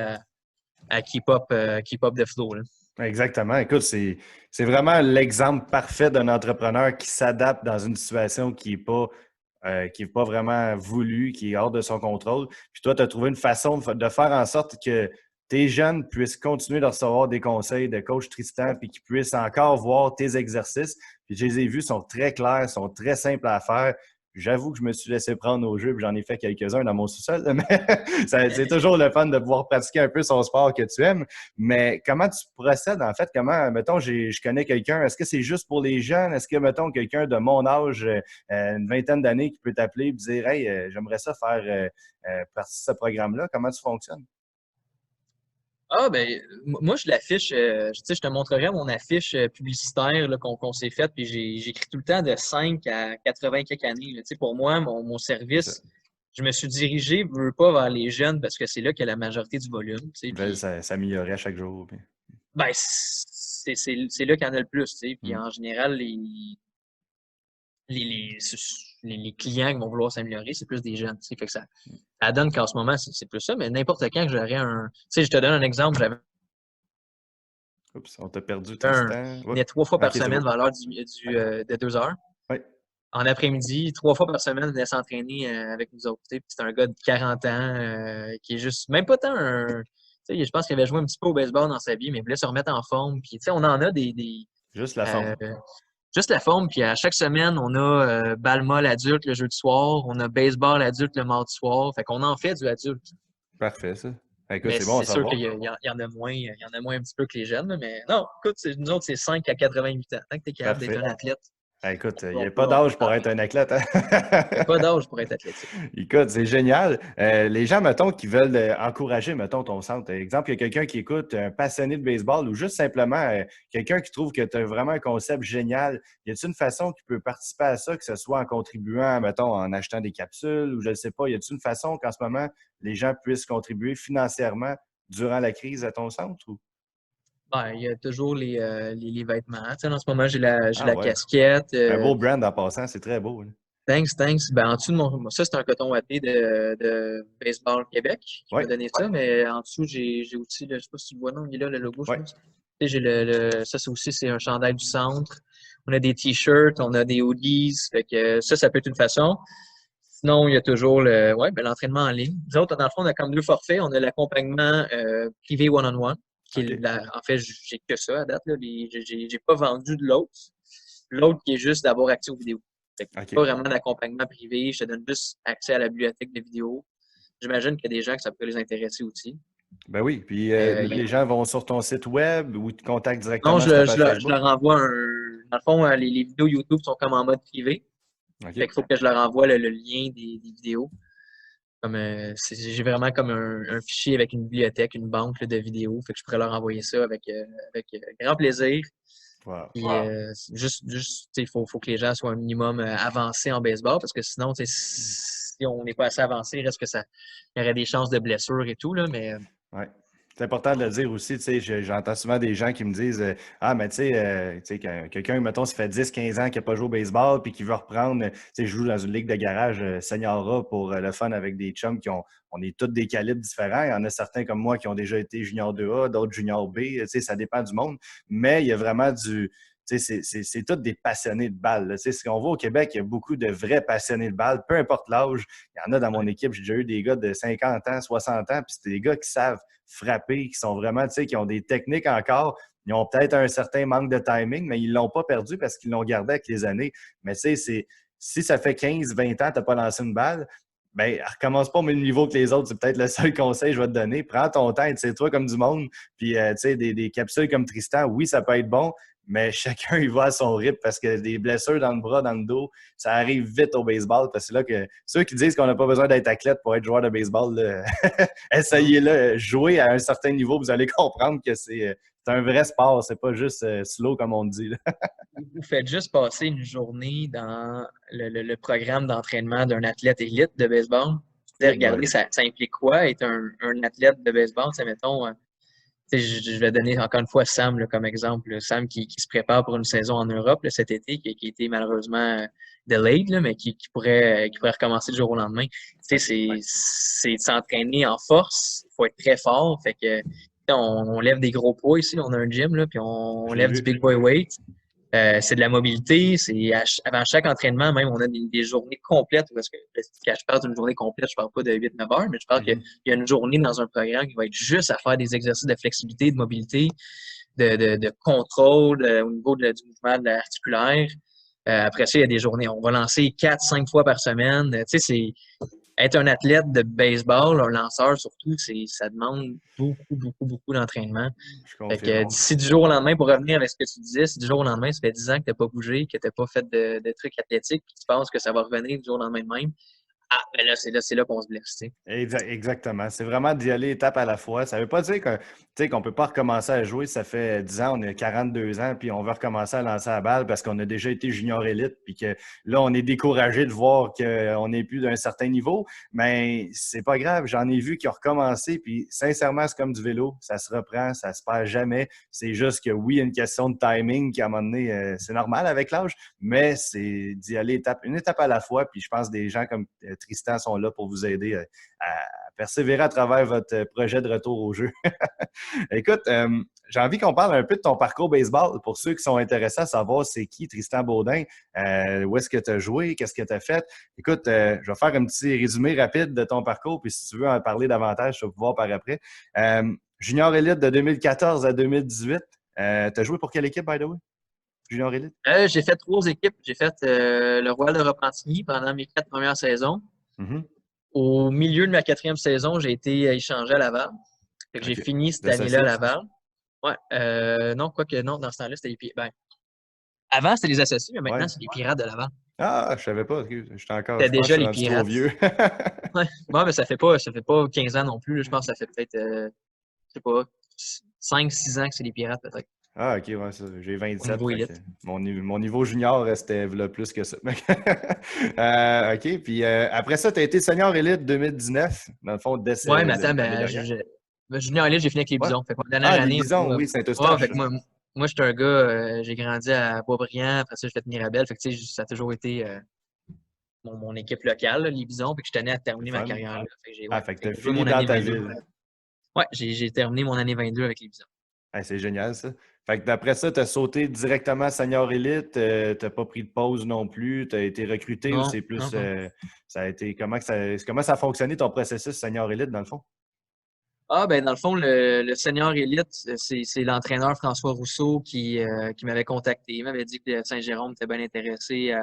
à keep up the flow. Là. Exactement. Écoute, c'est vraiment l'exemple parfait d'un entrepreneur qui s'adapte dans une situation qui n'est pas vraiment voulue, qui est hors de son contrôle. Puis toi, tu as trouvé une façon de faire en sorte que tes jeunes puissent continuer de recevoir des conseils de coach Tristan, puis qu'ils puissent encore voir tes exercices. Puis je les ai vus, sont très clairs, sont très simples à faire. J'avoue que je me suis laissé prendre au jeu, puis j'en ai fait quelques-uns dans mon sous-sol, mais c'est toujours le fun de pouvoir pratiquer un peu son sport que tu aimes. Mais comment tu procèdes, en fait? Comment, mettons, je connais quelqu'un, est-ce que c'est juste pour les jeunes? Est-ce que, mettons, quelqu'un de mon âge, une vingtaine d'années, qui peut t'appeler et dire « Hey, j'aimerais ça faire partie de ce programme-là », comment tu fonctionnes? Ah, ben, moi, je l'affiche, je te montrerai mon affiche publicitaire là, qu'on s'est faite, puis j'écris tout le temps de 5 à 80 quelques années. Là. Pour moi, mon service, je me suis dirigé, je veux pas, vers les jeunes parce que c'est là qu'il y a la majorité du volume. Puis, Ça s'améliorer à chaque jour. Puis... ben, c'est là qu'il y en a le plus. Puis en général, les clients qui vont vouloir s'améliorer, c'est plus des jeunes. Fait que ça donne qu'en ce moment, c'est plus ça, mais n'importe quand que j'aurais un. Tu sais, je te donne un exemple, j'avais Oups, on t'a perdu, un. Tristan. Il venait 3 fois par Ok, c'est semaine beau. vers l'heure de 2 heures. Oui. En après-midi, 3 fois par semaine, il venait s'entraîner avec nous autres. Puis c'est un gars de 40 ans qui est juste, même pas tant un. Je pense qu'il avait joué un petit peu au baseball dans sa vie, mais il voulait se remettre en forme. Puis, on en a Juste la forme. juste la forme. Puis, à chaque semaine, on a balle molle adulte le jeudi soir. On a baseball adulte le mardi soir. Fait qu'on en fait du adulte. Parfait, ça. Écoute, Mais c'est bon à c'est sûr savoir. qu'il y en a moins. Il y en a moins un petit peu que les jeunes. Mais non, écoute, nous autres, c'est 5 à 88 ans. Tant que tu es capable d'être Parfait. un athlète, Écoute, il n'y a pas on peut d'âge pour t'en être faire. un athlète. Hein? Il n'y a pas d'âge pour être athlétique. Écoute, c'est génial. Les gens, mettons, qui veulent encourager, mettons, ton centre. Exemple, il y a quelqu'un qui écoute, un passionné de baseball ou juste simplement quelqu'un qui trouve que tu as vraiment un concept génial. Y a-t-il une façon qui peut participer à ça, que ce soit en contribuant, mettons, en achetant des capsules ou je ne sais pas. Y a-t-il une façon qu'en ce moment, les gens puissent contribuer financièrement durant la crise à ton centre? Ou... Ben, il y a toujours les vêtements. En ce moment, j'ai la Ah ouais. casquette. Un beau brand en passant, c'est très beau. Là. Thanks. Ben, en dessous de ça, c'est un coton watté de Baseball Québec qui Oui, m'a donné ça, mais en dessous, j'ai aussi, je ne sais pas si tu le vois, non, il est là, le logo, je oui. pense. J'ai ça, c'est un chandail du centre. On a des t-shirts, on a des hoodies. Fait que ça peut être une façon. Sinon, il y a toujours l'entraînement en ligne. Nous autres, dans le fond, on a comme 2 forfaits. On a l'accompagnement privé one-on-one, qui OK. est en fait, j'ai que ça à date. J'ai pas vendu de l'autre. L'autre qui est juste d'avoir accès aux vidéos. Fait que OK. pas vraiment d'accompagnement privé. Je te donne juste accès à la bibliothèque de vidéos. J'imagine qu'il y a des gens que ça peut les intéresser aussi. Ben oui, puis Il les gens vont sur ton site web ou te contactent Non, directement sur ta page je Facebook? leur envoie Dans le fond, les vidéos YouTube sont comme en mode privé. OK. Fait qu'il faut que je leur envoie le lien des vidéos. J'ai vraiment comme un fichier avec une bibliothèque, une banque là, de vidéos. Fait que je pourrais leur envoyer ça avec grand plaisir. Wow. Puis, juste il faut que les gens soient un minimum avancés en baseball parce que sinon, si on n'est pas assez avancé, il reste que il y aurait des chances de blessure et tout. Là, mais Ouais. C'est important de le dire aussi, tu sais, j'entends souvent des gens qui me disent Ah, mais tu sais, quelqu'un, mettons, ça fait 10-15 ans qu'il n'a pas joué au baseball puis qui veut reprendre, tu sais, je joue dans une ligue de garage senior A pour le fun avec des chums on est tous des calibres différents. Il y en a certains comme moi qui ont déjà été junior 2A, d'autres junior B, tu sais, ça dépend du monde. Mais il y a vraiment tu sais, c'est tous des passionnés de balle. Tu sais, ce qu'on voit au Québec, il y a beaucoup de vrais passionnés de balle, peu importe l'âge. Il y en a dans mon équipe, j'ai déjà eu des gars de 50 ans, 60 ans, puis c'est des gars qui savent frapper, qui sont vraiment, tu sais, qui ont des techniques encore. Ils ont peut-être un certain manque de timing, mais ils ne l'ont pas perdu parce qu'ils l'ont gardé avec les années. Mais tu sais, si ça fait 15, 20 ans que tu n'as pas lancé une balle, ben, recommence pas au même niveau que les autres. C'est peut-être le seul conseil que je vais te donner. Prends ton temps, c'est toi comme du monde. Puis, tu sais, des capsules comme Tristan, oui, ça peut être bon, mais chacun, il va à son rythme parce que des blessures dans le bras, dans le dos, ça arrive vite au baseball. Parce que c'est là que ceux qui disent qu'on n'a pas besoin d'être athlète pour être joueur de baseball, là, essayez-le. Jouer à un certain niveau, vous allez comprendre que c'est un vrai sport, c'est pas juste slow comme on dit. Là. Vous faites juste passer une journée dans le programme d'entraînement d'un athlète élite de baseball. Regardez, ça implique quoi être un athlète de baseball? Mettons, je vais donner encore une fois Sam là, comme exemple. Là. Sam qui se prépare pour une saison en Europe là, cet été, qui a été malheureusement delayed, là, mais qui pourrait recommencer du jour au lendemain. C'est de s'entraîner en force. Il faut être très fort. Fait que on lève des gros poids ici. On a un gym, là, puis on lève du big boy weight. C'est de la mobilité. Avant chaque entraînement, même, on a des journées complètes. Parce que quand je parle d'une journée complète, je parle pas de 8-9 heures, mais je parle qu'il y a une journée dans un programme qui va être juste à faire des exercices de flexibilité, de mobilité, de contrôle au niveau du mouvement articulaire. Après ça, il y a des journées. On va lancer 4-5 fois par semaine. Être un athlète de baseball, un lanceur surtout, ça demande beaucoup d'entraînement. Fait que d'ici du jour au lendemain, pour revenir avec ce que tu disais, si du jour au lendemain, ça fait 10 ans que tu n'as pas bougé, que tu n'as pas fait de trucs athlétiques, puis tu penses que ça va revenir du jour au lendemain de même, ben là, c'est là qu'on se blesse. Exactement. C'est vraiment d'y aller étape à la fois. Ça ne veut pas dire qu'on ne peut pas recommencer à jouer. Ça fait 10 ans, on a 42 ans, puis on veut recommencer à lancer la balle parce qu'on a déjà été junior élite, puis que là, on est découragé de voir qu'on n'est plus d'un certain niveau. Mais c'est pas grave. J'en ai vu qui ont recommencé, puis sincèrement, c'est comme du vélo. Ça se reprend, ça se perd jamais. C'est juste que oui, il y a une question de timing qui, à un moment donné, c'est normal avec l'âge, mais c'est d'y aller une étape à la fois. Puis je pense que des gens comme Tristan sont là pour vous aider à persévérer à travers votre projet de retour au jeu. Écoute, j'ai envie qu'on parle un peu de ton parcours baseball pour ceux qui sont intéressés à savoir c'est qui Tristan Baudin, où est-ce que tu as joué, qu'est-ce que tu as fait. Écoute, je vais faire un petit résumé rapide de ton parcours, puis si tu veux en parler davantage, tu vas pouvoir par après. Junior élite de 2014 à 2018. Tu as joué pour quelle équipe, by the way? Junior élite? J'ai fait 3 équipes. J'ai fait le Royal de Repentigny pendant mes 4 premières saisons. Mm-hmm. Au milieu de ma 4e saison, j'ai été échangé à Laval. Fait que j'ai fini cette année-là à Laval. Ouais. Non, quoique non, dans ce temps-là, c'était les Pirates. Ben, avant, c'était les Associés, mais maintenant, c'est les Pirates de Laval. Ah, je savais pas. J'étais encore. C'était déjà les Trop Pirates. vieux. Ouais. Bon, mais ça fait pas 15 ans non plus. Là. Je pense que ça fait peut-être, je sais pas, 5-6 ans que c'est les Pirates, peut-être. Ah, ok, ouais, ça. J'ai 27. Mon niveau junior restait là plus que ça. OK. Puis après ça, tu as été senior élite 2019, dans le fond, d'essai. Ouais, mais attends, junior élite, j'ai fini avec les Bisons. Fait que ma dernière année. Les Bisons, oui, Saint-Eustache. Fait que moi, j'étais un gars, j'ai grandi à Boisbriand, après ça, j'ai fait Mirabel. Fait que, ça a toujours été mon équipe locale, là, les Bisons, puis que je tenais à terminer ma carrière là. Fait que tu as fini dans ta ville. Ouais, j'ai terminé mon année 22 avec les Bisons. C'est génial, ça. Fait que d'après ça, tu as sauté directement senior élite, tu n'as pas pris de pause non plus, tu as été recruté ou c'est plus. Ça a été comment ça a fonctionné ton processus senior élite, dans le fond? Ben dans le fond, le senior élite, c'est l'entraîneur François Rousseau qui m'avait contacté. Il m'avait dit que Saint-Jérôme était bien intéressé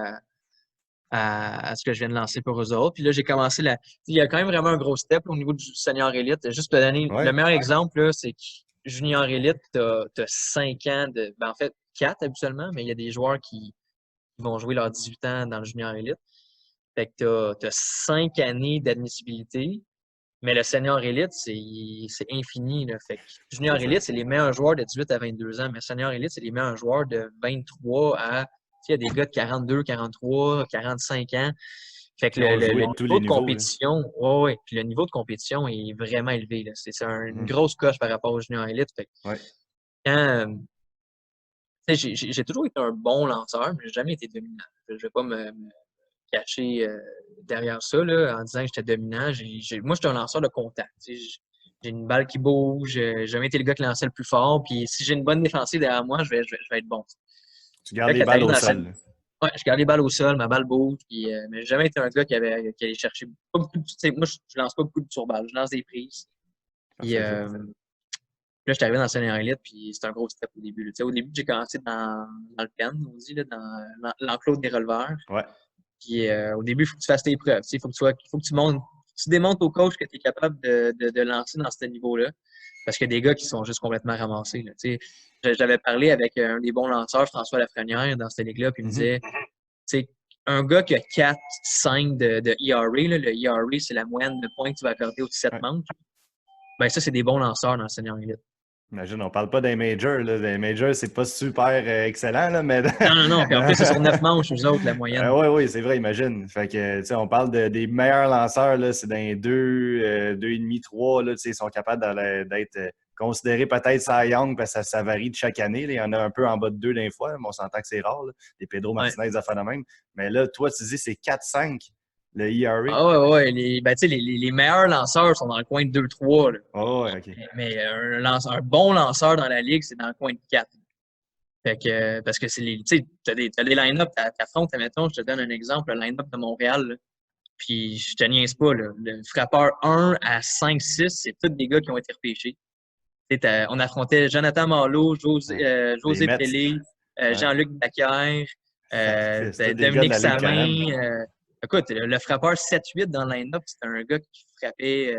à ce que je viens de lancer pour eux autres. Puis là, j'ai commencé il y a quand même vraiment un gros step au niveau du senior élite. Juste pour te donner le meilleur exemple, là, c'est que junior élite, tu as 5 ans en fait, 4 habituellement, mais il y a des joueurs qui vont jouer leurs 18 ans dans le junior élite. Fait que tu as 5 années d'admissibilité. Mais le senior élite, c'est infini. Là. Fait que junior élite, c'est les meilleurs joueurs de 18 à 22 ans. Mais senior élite, c'est les meilleurs joueurs de 23 à. Il y a des gars de 42, 43, 45 ans. Fait que le niveau de compétition, puis le niveau de compétition est vraiment élevé. C'est une grosse coche par rapport au junior élite. Fait que j'ai toujours été un bon lanceur, mais j'ai jamais été dominant. Je ne vais pas me cacher derrière ça là, en disant que j'étais dominant. Moi, j'étais un lanceur de contact. J'ai une balle qui bouge. J'ai jamais été le gars qui lançait le plus fort. Puis si j'ai une bonne défensive derrière moi, je vais être bon. Tu gardes les balles au sol. Oui, je garde les balles au sol, ma balle bouge. Puis, mais j'ai jamais été un gars qui allait chercher pas beaucoup de. Moi, je lance pas beaucoup de surballes. Je lance des prises. Puis là, je suis arrivé dans le senior élite, puis c'était un gros step au début. Au début, j'ai commencé dans le pen, on dit, là, dans l'enclos des releveurs. Ouais. Puis au début, il faut que tu fasses tes preuves. Il faut que tu démontres au coach que tu es capable de lancer dans ce niveau-là. Parce qu'il y a des gars qui sont juste complètement ramassés. Là. J'avais parlé avec un des bons lanceurs, François Lafrenière, dans cette ligue-là, puis il me disait un gars qui a 4-5 de ERA, là, le ERA, c'est la moyenne de points que tu vas accorder aux 17 membres. Ben ça, c'est des bons lanceurs dans le senior élite. Imagine, on parle pas des majors. Là. Les majors, c'est pas super excellent, là, mais. Non, non, non. Puis en plus, c'est sur 9 manches, eux autres, la moyenne. Oui, oui, c'est vrai, imagine. Fait que, tu sais, on parle des meilleurs lanceurs, là, c'est dans les 2,5, 3, là, tu sais, ils sont capables d'être considérés peut-être Cy Young, parce que ça varie de chaque année. Là. Il y en a un peu en bas de 2 d'un fois, mais on s'entend que c'est rare, là. Les Pedro Ouais. Martinez, ça fait de même. Mais là, toi, tu dis c'est 4-5, le ERA. Ah ouais, ouais. Ben, tu sais, les meilleurs lanceurs sont dans le coin de 2-3. Là. Oh, ouais, OK. Mais un bon lanceur dans la ligue, c'est dans le coin de 4. Fait que, parce que c'est les, tu sais, t'as des line-up, t'affrontes, mettons, je te donne un exemple, le line-up de Montréal, là. Puis je te niaise pas, là. Le frappeur 1 à 5-6, c'est tous des gars qui ont été repêchés. On affrontait Jonathan Marleau, Les José Mets. Pelé, Ouais. Jean-Luc Bacquer, C'est tous des gars de Dominique la Ligue canadienne. Salin. Écoute, le frappeur 7-8 dans le line-up, c'était un gars qui frappait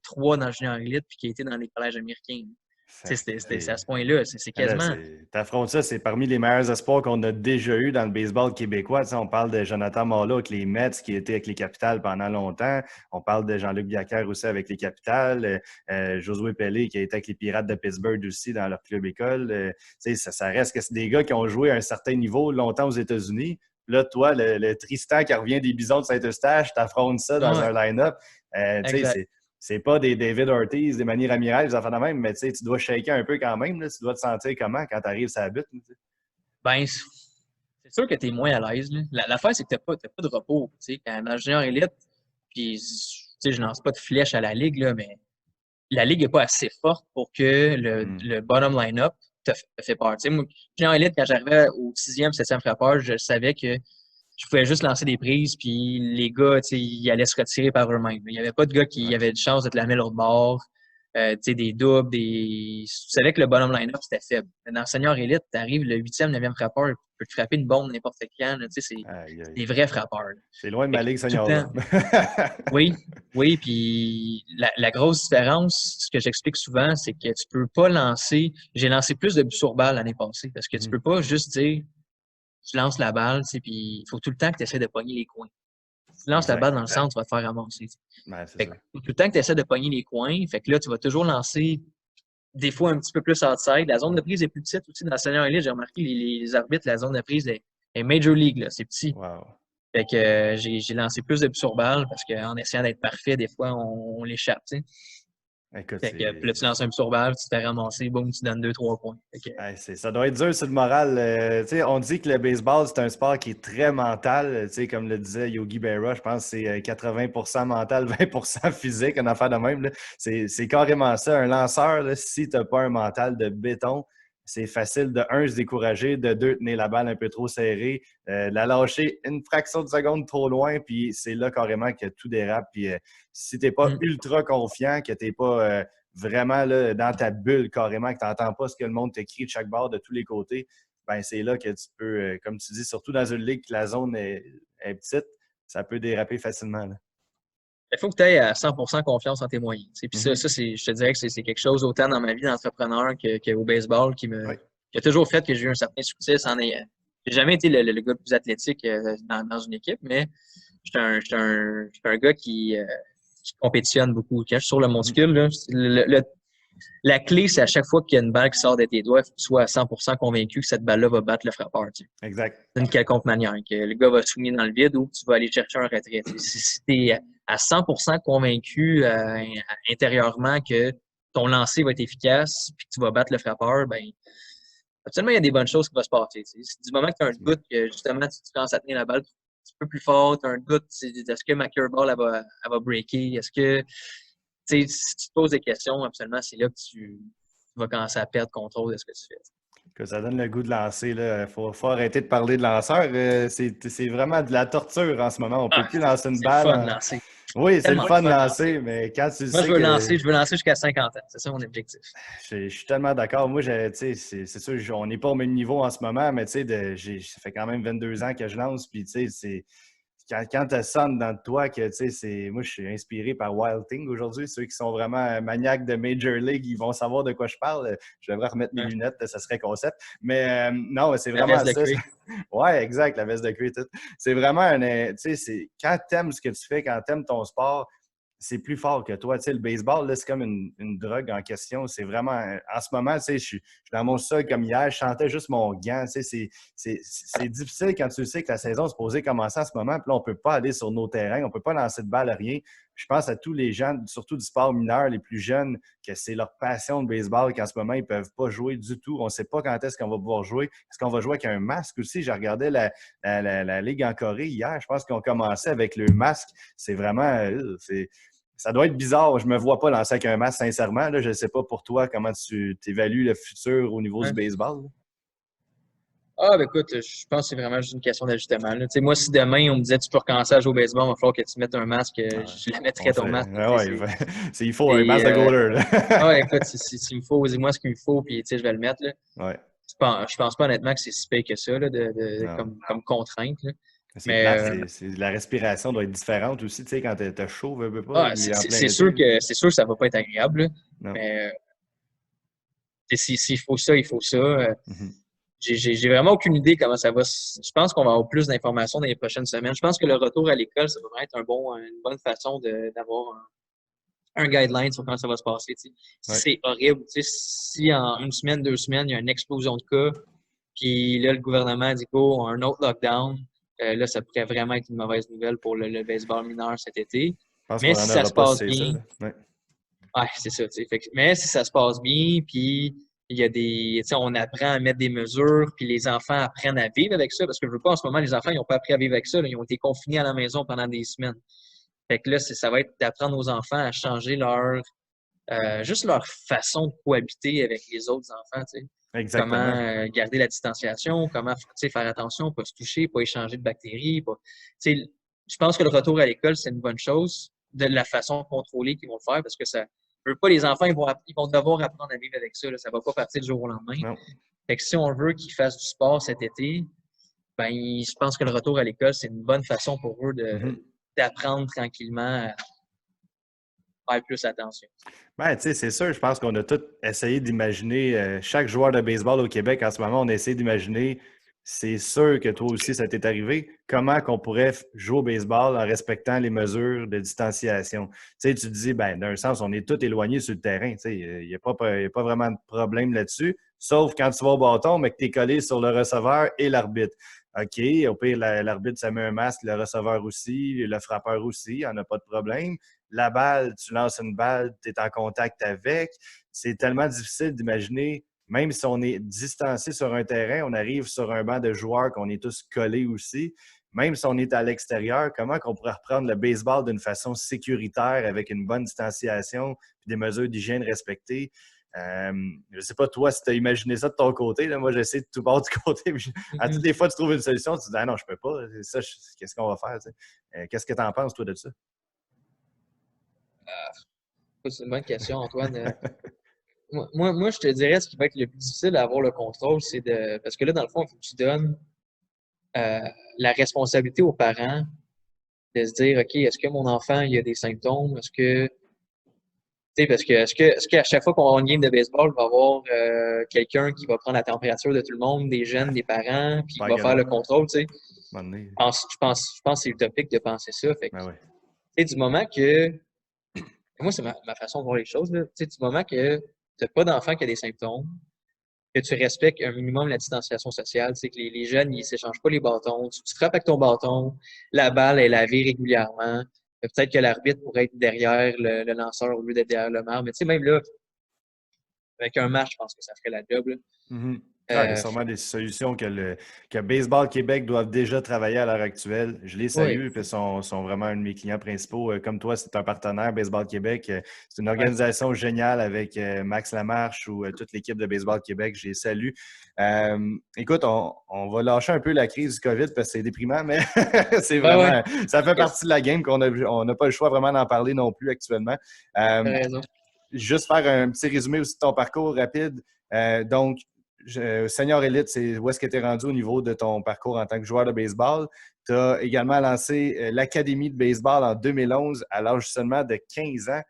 3 dans le junior elite puis qui était dans les collèges américains. C'est à ce point-là. C'est quasiment. T'affrontes ça, c'est parmi les meilleurs espoirs qu'on a déjà eu dans le baseball québécois. Tu sais, on parle de Jonathan Marleau avec les Mets qui était avec les Capitals pendant longtemps. On parle de Jean-Luc Biacaire aussi avec les Capitals. Josué Pelé qui a été avec les Pirates de Pittsburgh aussi dans leur club école. Tu sais, ça reste que c'est des gars qui ont joué à un certain niveau longtemps aux États-Unis. Là, toi, le Tristan qui revient des Bisons de Saint-Eustache, t'affrontes ça dans Ouais, un line-up. Tu sais, exact. c'est pas des David Ortiz, des Manny Ramirez, des enfants de même, mais tu dois shaker un peu quand même. Là. Tu dois te sentir comment quand tu arrives sur la butte. Ben, c'est sûr que tu es moins à l'aise. L'affaire, c'est que tu n'as pas de repos. Tu sais, quand dans le junior élite, puis tu sais, je lance pas de flèche à la ligue, là, mais la ligue n'est pas assez forte pour que le bottom line-up te fait peur. Tu sais, moi, junior élite, quand j'arrivais au 6e, 7e frappeur, je savais que je pouvais juste lancer des prises, puis les gars, tu sais, ils allaient se retirer par eux-mêmes. Il n'y avait pas de gars qui Ouais. avaient de chance de te l'amener l'autre bord. Tu sais, des doubles, des. Tu savais que le bottom line-up, c'était faible. Mais dans le senior élite, tu arrives, le 8e, 9e frappeur, il peut te frapper une bombe n'importe quand. Tu sais, c'est Aïe, aïe. des vrais frappeurs. Là. C'est loin de Fait ma que ligue tout le senior temps. là. Oui, oui, puis la grosse différence, ce que j'explique souvent, c'est que tu peux pas lancer. J'ai lancé plus de buts sur balle l'année passée parce que tu peux pas juste dire tu lances la balle, tu sais, puis il faut tout le temps que tu essaies de pogner les coins. Si tu lances la Exact. balle dans le centre, tu vas te faire ramasser. Ouais, c'est Fait ça. que tout le temps que tu essaies de pogner les coins, fait que là, tu vas toujours lancer des fois un petit peu plus outside. La zone de prise est plus petite aussi dans la Senior Elite. J'ai remarqué les arbitres, la zone de prise est Major League, là, c'est petit. Wow. Fait que j'ai lancé plus de buts sur balle parce qu'en essayant d'être parfait, des fois, on l'échappe, tu sais. Écoute, Fait que puis là, tu lances un but sur balle, tu t'es ramassé, boum, tu donnes 2-3 points. Fait que, Ça doit être dur sur le moral. Tu sais, on dit que le baseball, c'est un sport qui est très mental. Tu sais, comme le disait Yogi Berra, je pense que c'est 80% mental, 20% physique, une affaire de même. Là. C'est carrément ça. Un lanceur, là, si tu n'as pas un mental de béton, c'est facile de, un, se décourager, de deux, tenir la balle un peu trop serrée, la lâcher une fraction de seconde trop loin, puis c'est là carrément que tout dérape. Puis si tu n'es pas ultra confiant, que tu n'es pas vraiment là, dans ta bulle carrément, que tu n'entends pas ce que le monde te crie de chaque bord, de tous les côtés, ben c'est là que tu peux, comme tu dis, surtout dans une ligue que la zone est petite, ça peut déraper facilement. Là. il faut que tu aies à 100% confiance en tes moyens. Puis ça, je te dirais que c'est quelque chose autant dans ma vie d'entrepreneur qu'au baseball Oui. qui a toujours fait que j'ai eu un certain succès en ayant. J'ai jamais été le gars le plus athlétique dans une équipe, mais j'étais un gars qui compétitionne beaucoup. Quand je suis sur le monticule, là, la clé, c'est à chaque fois qu'il y a une balle qui sort de tes doigts, il faut que tu sois à 100% convaincu que cette balle-là va battre le frappeur. Tu sais. Exact. D'une quelconque manière, que le gars va souligner dans le vide ou que tu vas aller chercher un retrait. Tu sais. Si tu es à 100% convaincu intérieurement que ton lancer va être efficace puis que tu vas battre le frappeur, ben absolument, il y a des bonnes choses qui vont se passer. Tu sais. Du moment que tu as un doute que justement tu commences à tenir la balle un petit peu plus fort, tu as un doute, est-ce que ma curveball elle va breaker? Est-ce que si tu te poses des questions, absolument, c'est là que tu vas commencer à perdre contrôle de ce que tu fais. Que ça donne le goût de lancer. Il faut arrêter de parler de lanceur. C'est vraiment de la torture en ce moment. On ne peut plus lancer une C'est le balle. fun de lancer. Oui, c'est le Tellement fun de lancer, mais quand tu Moi, sais que. je veux lancer jusqu'à 50 ans. C'est ça mon objectif. Je suis tellement d'accord. Moi, c'est sûr, on n'est pas au même niveau en ce moment, mais ça fait quand même 22 ans que je lance. Puis, c'est. Quand tu sens dans toi que, moi, je suis inspiré par Wild Thing aujourd'hui. Ceux qui sont vraiment maniaques de Major League, ils vont savoir de quoi je parle. Je devrais remettre mes lunettes, ça serait concept. Mais non, c'est La vraiment veste de ça. cuir. Oui, exact, la veste de cuir, tout. C'est vraiment quand tu aimes ce que tu fais, quand tu aimes ton sport, c'est plus fort que toi. Tu sais, le baseball, là, c'est comme une drogue en question. C'est vraiment, en ce moment, tu sais, je suis dans mon sol comme hier, je chantais juste mon gant. Tu sais, c'est difficile quand tu sais que la saison est supposée commencer en ce moment. Puis là, on ne peut pas aller sur nos terrains, on ne peut pas lancer de balle, rien. Je pense à tous les gens, surtout du sport mineur, les plus jeunes, que c'est leur passion de baseball, qu'en ce moment, ils ne peuvent pas jouer du tout. On ne sait pas quand est-ce qu'on va pouvoir jouer. Est-ce qu'on va jouer avec un masque aussi? J'ai regardé la Ligue en Corée hier. Je pense qu'on commençait avec le masque. C'est vraiment... Ça doit être bizarre. Je me vois pas lancer avec un masque, sincèrement. Là, je ne sais pas pour toi comment tu évalues le futur au niveau du baseball. Ah, ben écoute, je pense que c'est vraiment juste une question d'ajustement. Tu sais, moi, si demain, on me disait tu peux recommencer à jouer au baseball, il va falloir que tu mettes un masque, je la mettrais ton masque. Il faut un masque de goaler. Ouais, écoute, s'il me faut, dis-moi ce qu'il me faut, puis je vais le mettre. Là. Ouais. Je pense pas honnêtement que c'est si pire que ça là, comme contrainte. Là. C'est plate, la respiration doit être différente aussi, tu sais, quand t'as chaud, veux pas. C'est sûr que ça va pas être agréable. Là. Mais s'il faut ça, il faut ça. J'ai vraiment aucune idée comment ça va. Je pense qu'on va avoir plus d'informations dans les prochaines semaines. Je pense que le retour à l'école, ça va vraiment être une bonne façon d'avoir un guideline sur comment ça va se passer. Si c'est horrible, si en une semaine, 2 semaines, il y a une explosion de cas, puis là, le gouvernement dit go, un autre lockdown, là, ça pourrait vraiment être une mauvaise nouvelle pour le baseball mineur cet été. Mais si ça se passe bien, c'est ça. Mais si ça se passe bien, puis il y a on apprend à mettre des mesures, puis les enfants apprennent à vivre avec ça, parce que je veux pas, en ce moment, les enfants, ils n'ont pas appris à vivre avec ça. Là, ils ont été confinés à la maison pendant des semaines. Fait que là, ça va être d'apprendre aux enfants à changer juste leur façon de cohabiter avec les autres enfants, tu sais. Exactement. Comment garder la distanciation, comment faire attention, pas se toucher, pas échanger de bactéries. Je pense que le retour à l'école, c'est une bonne chose de la façon contrôlée qu'ils vont le faire parce que ça veut pas, les enfants, ils vont devoir apprendre à vivre avec ça. Là, ça va pas partir du jour au lendemain. Non. Fait que si on veut qu'ils fassent du sport cet été, ben, je pense que le retour à l'école, c'est une bonne façon pour eux d'apprendre tranquillement à faire plus attention. Ben, tu sais, c'est sûr, je pense qu'on a tous essayé d'imaginer, chaque joueur de baseball au Québec en ce moment, on a essayé d'imaginer, c'est sûr que toi aussi ça t'est arrivé, comment qu'on pourrait jouer au baseball en respectant les mesures de distanciation. Tu sais, tu te dis, ben, d'un sens, on est tous éloignés sur le terrain, tu sais, il n'y a pas vraiment de problème là-dessus, sauf quand tu vas au bâton, mais que tu es collé sur le receveur et l'arbitre. OK, au pire, l'arbitre, ça met un masque, le receveur aussi, le frappeur aussi, il n'y en a pas de problème. La balle, tu lances une balle, tu es en contact avec. C'est tellement difficile d'imaginer, même si on est distancé sur un terrain, on arrive sur un banc de joueurs, qu'on est tous collés aussi. Même si on est à l'extérieur, comment on pourrait reprendre le baseball d'une façon sécuritaire avec une bonne distanciation et des mesures d'hygiène respectées? Je ne sais pas, toi, si tu as imaginé ça de ton côté. Là. Moi, j'essaie de tout bord du côté. À toutes les fois, tu trouves une solution, tu te dis ah non, je peux pas. Ça, qu'est-ce qu'on va faire? Qu'est-ce que tu en penses, toi, de ça? C'est une bonne question, Antoine. Moi, je te dirais ce qui va être le plus difficile à avoir le contrôle, c'est parce que là, dans le fond, il faut que tu donnes la responsabilité aux parents de se dire, OK, est-ce que mon enfant, il a des symptômes? Est-ce que parce que est-ce qu'à chaque fois qu'on va avoir une game de baseball, il va y avoir quelqu'un qui va prendre la température de tout le monde, des jeunes, des parents, puis qui va faire le contrôle, tu sais. Je pense que c'est utopique de penser ça. Fait que, du moment que moi, c'est ma façon de voir les choses, là. Du moment que tu n'as pas d'enfant qui a des symptômes, que tu respectes un minimum la distanciation sociale, que les jeunes, ils ne s'échangent pas les bâtons, tu frappes avec ton bâton, la balle est lavée régulièrement. Peut-être que l'arbitre pourrait être derrière le lanceur au lieu d'être derrière le marbre. Mais tu sais, même là, avec un match, je pense que ça ferait la job. Là. Il y a sûrement des solutions que Baseball Québec doivent déjà travailler à l'heure actuelle. Je les salue, puis sont vraiment un de mes clients principaux. Comme toi, c'est un partenaire, Baseball Québec. C'est une organisation géniale avec Max Lamarche ou toute l'équipe de Baseball Québec. Je les salue. Écoute, on va lâcher un peu la crise du COVID parce que c'est déprimant, mais c'est vraiment, ça fait partie de la game qu'on n'a pas le choix vraiment d'en parler non plus actuellement. Juste faire un petit résumé aussi de ton parcours rapide. Donc, Senior Elite, c'est où est-ce que tu es rendu au niveau de ton parcours en tant que joueur de baseball. Tu as également lancé l'Académie de baseball en 2011 à l'âge seulement de 15 ans.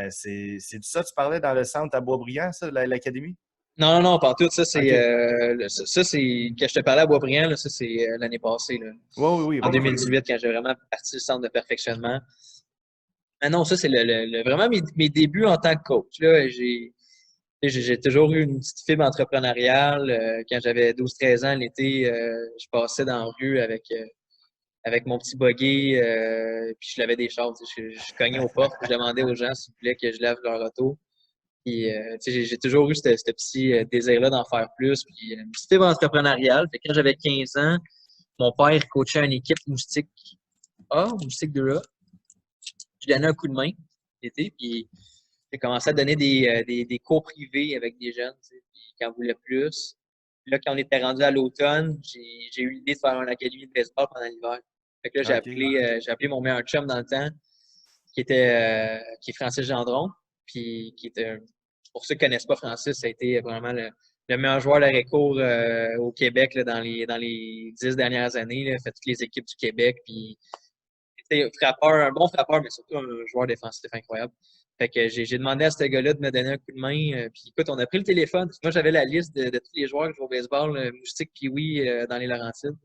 C'est de ça que tu parlais dans le centre à Boisbriand, ça, l'Académie? Non, pas tout. Ça, c'est quand je te parlais à Boisbriand, ça, c'est l'année passée. Là. Oui. En 2018, quand j'ai vraiment parti du centre de perfectionnement. Ah non, ça, c'est vraiment mes débuts en tant que coach. Là, j'ai toujours eu une petite fibre entrepreneuriale. Quand j'avais 12-13 ans, l'été, je passais dans la rue avec mon petit buggy, puis je lavais des chars. Je cognais aux portes, puis je demandais aux gens s'ils voulaient que je lave leur auto. Puis, j'ai toujours eu ce petit désir-là d'en faire plus. Puis, une petite fibre entrepreneuriale. Fait que quand j'avais 15 ans, mon père coachait une équipe moustique A, moustique 2A. Je donnais un coup de main l'été, puis j'ai commencé à donner des cours privés avec des jeunes, tu sais, puis qui en voulaient plus. Puis là, quand on était rendu à l'automne, j'ai eu l'idée de faire une académie de baseball pendant l'hiver. Fait que là, OK. j'ai appelé mon meilleur chum dans le temps, qui est Francis Gendron, puis qui était, pour ceux qui ne connaissent pas Francis, ça a été vraiment le meilleur joueur de récours au Québec là, dans les 10 dernières années. Il a fait toutes les équipes du Québec, puis c'était un bon frappeur, mais surtout un joueur défensif incroyable. Fait que j'ai demandé à ce gars-là de me donner un coup de main. Puis écoute, on a pris le téléphone. Moi, j'avais la liste de tous les joueurs qui jouent au baseball, Moustique puis oui, dans les Laurentides.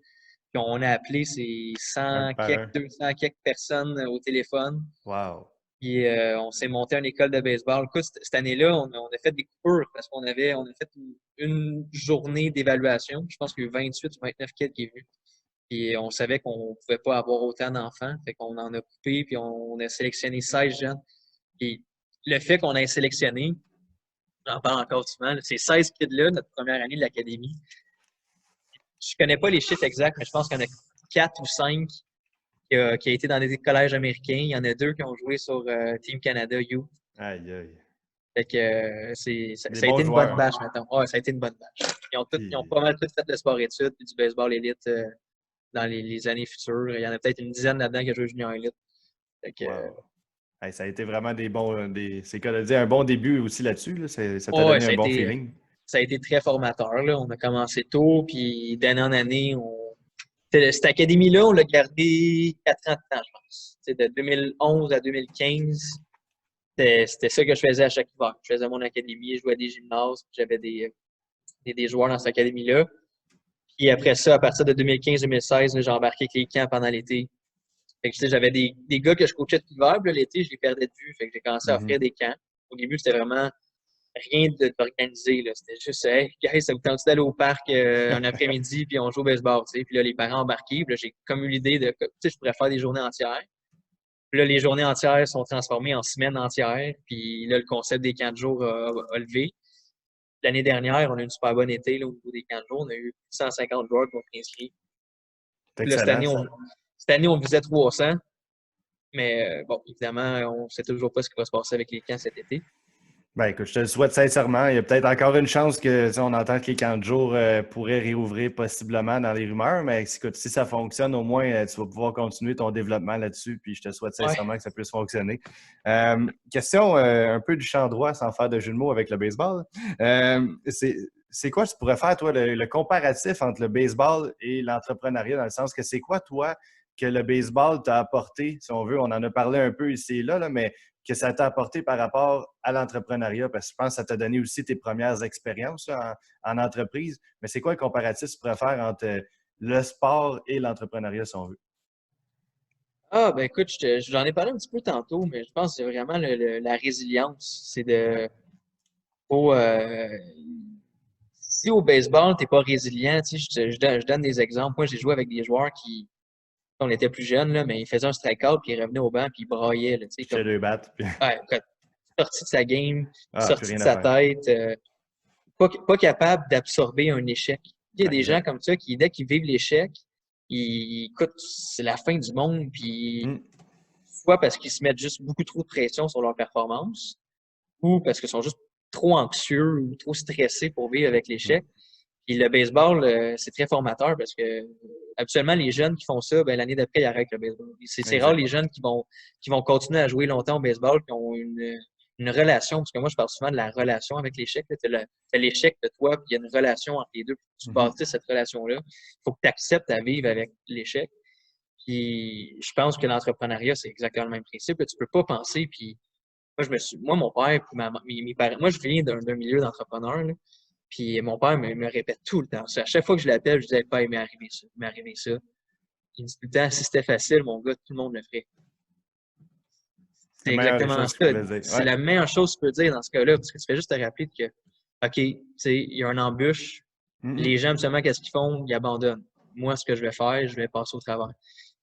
Puis on a appelé ces Un 100 par quelques, un. 200 quelques personnes au téléphone. Wow. Puis on s'est monté à une école de baseball. Écoute, cette année-là, on a fait des coupures parce qu'on on a fait une journée d'évaluation. Je pense qu'il y a eu 28 ou 29 kids qui est venu. Puis on savait qu'on ne pouvait pas avoir autant d'enfants. Fait qu'on en a coupé, puis on a sélectionné 16 jeunes. Puis le fait qu'on ait sélectionné, j'en parle encore souvent, ces 16 kids-là, notre première année de l'académie, je connais pas les chiffres exacts, mais je pense qu'il y en a 4 ou 5 qui a été dans des collèges américains. Il y en a 2 qui ont joué sur Team Canada U. Aïe, aïe. Fait que Des ça a bons été une bonne joueurs, hein? batch, maintenant. Ouais, ça a été une bonne batch. Ils ont Puis, pas mal tous fait le sport-études puis du baseball élite dans les années futures. Il y en a peut-être une dizaine là-dedans qui a joué junior élite. Fait que, wow. Hey, ça a été vraiment des bons. C'est quoi de dire, un bon début aussi là-dessus. Là. Ça t'a ouais, donné un bon feeling. ça a été très formateur. Là. On a commencé tôt, puis d'année en année, cette académie-là, on l'a gardée 4 ans de temps, je pense. C'est de 2011 à 2015, c'était ça que je faisais à chaque hiver. Je faisais mon académie, je jouais à des gymnases, j'avais des joueurs dans cette académie-là. Puis après ça, à partir de 2015-2016, j'ai embarqué avec les camps pendant l'été. Fait que, tu sais, j'avais des gars que je coachais tout l'hiver, puis là, l'été, je les perdais de vue. Fait que j'ai commencé à offrir Mhm. des camps. Au début, c'était vraiment rien d'organisé. C'était juste, hey, guys, ça vous tente d'aller au parc un après-midi, puis on joue au baseball, tu sais. Puis là, les parents embarqués, puis là, j'ai comme eu l'idée de, tu sais, je pourrais faire des journées entières. Puis là, les journées entières sont transformées en semaines entières. Puis là, le concept des camps de jour a levé. L'année dernière, on a eu une super bonne été là, au niveau des camps de jour. On a eu 150 joueurs qui ont été inscrits. C'est Puis là, excellent, ça. cette année, on visait 300. Mais bon, évidemment, on ne sait toujours pas ce qui va se passer avec les camps cet été. Ben écoute, je te le souhaite sincèrement. Il y a peut-être encore une chance que tu sais, on entend que les camps de jour pourraient réouvrir possiblement dans les rumeurs, mais écoute, si ça fonctionne, au moins tu vas pouvoir continuer ton développement là-dessus, puis je te souhaite Ouais. sincèrement que ça puisse fonctionner. Question un peu du champ droit, sans faire de jeu de mots avec le baseball. C'est quoi tu pourrais faire, toi, le comparatif entre le baseball et l'entrepreneuriat, dans le sens que c'est quoi, toi, que le baseball t'a apporté, si on veut, on en a parlé un peu ici et là, mais que ça t'a apporté par rapport à l'entrepreneuriat? Parce que je pense que ça t'a donné aussi tes premières expériences là, en entreprise. Mais c'est quoi le comparatif que tu préfères entre le sport et l'entrepreneuriat, si on veut? Ah, ben écoute, j'en ai parlé un petit peu tantôt, mais je pense que c'est vraiment la résilience. C'est Ouais. de. Faut, si au baseball, tu n'es pas résilient, tu sais, je donne des exemples. Moi, j'ai joué avec des joueurs qui, quand on était plus jeunes, là, mais ils faisaient un strikeout, puis ils revenaient au banc, puis ils braillaient. Là, tu sais, Piché comme, deux battes. Puis... ouais, sorti de sa game, Ah, plus sorti de rien à sa faire. tête. Pas capable d'absorber un échec. Il y a des gens Exact. comme ça qui, dès qu'ils vivent l'échec, écoute, c'est la fin du monde, puis Mm. soit parce qu'ils se mettent juste beaucoup trop de pression sur leur performance, ou parce qu'ils sont juste trop anxieux ou trop stressés pour vivre avec Mm. l'échec. Puis le baseball, c'est très formateur parce que habituellement, les jeunes qui font ça, ben, l'année d'après, ils arrêtent le baseball. C'est rare Exact. les jeunes qui vont continuer à jouer longtemps au baseball, qui ont une relation, parce que moi, je parle souvent de la relation avec l'échec. Tu as l'échec de toi, puis il y a une relation entre les deux. Tu Mhm. bâtis cette relation-là. Il faut que tu acceptes à vivre avec l'échec. Puis je pense que l'entrepreneuriat, c'est exactement le même principe. Tu peux pas penser, puis moi, mon père, puis mes parents, moi, je viens d'un milieu d'entrepreneur, là. Puis mon père me répète tout le temps ça. À chaque fois que je l'appelle, je disais, pas, il m'est arrivé ça, il m'est arrivé ça. Il me dit tout le temps, si c'était facile, mon gars, tout le monde le ferait. C'est La meilleure exactement chose que ça. je pouvais dire. C'est Ouais. la meilleure chose que tu peux dire dans ce cas-là, parce que tu fais juste te rappeler que, OK, tu sais, il y a une embûche, Mhm. les gens, absolument, qu'est-ce qu'ils font? Ils abandonnent. Moi, ce que je vais faire, je vais passer au travers.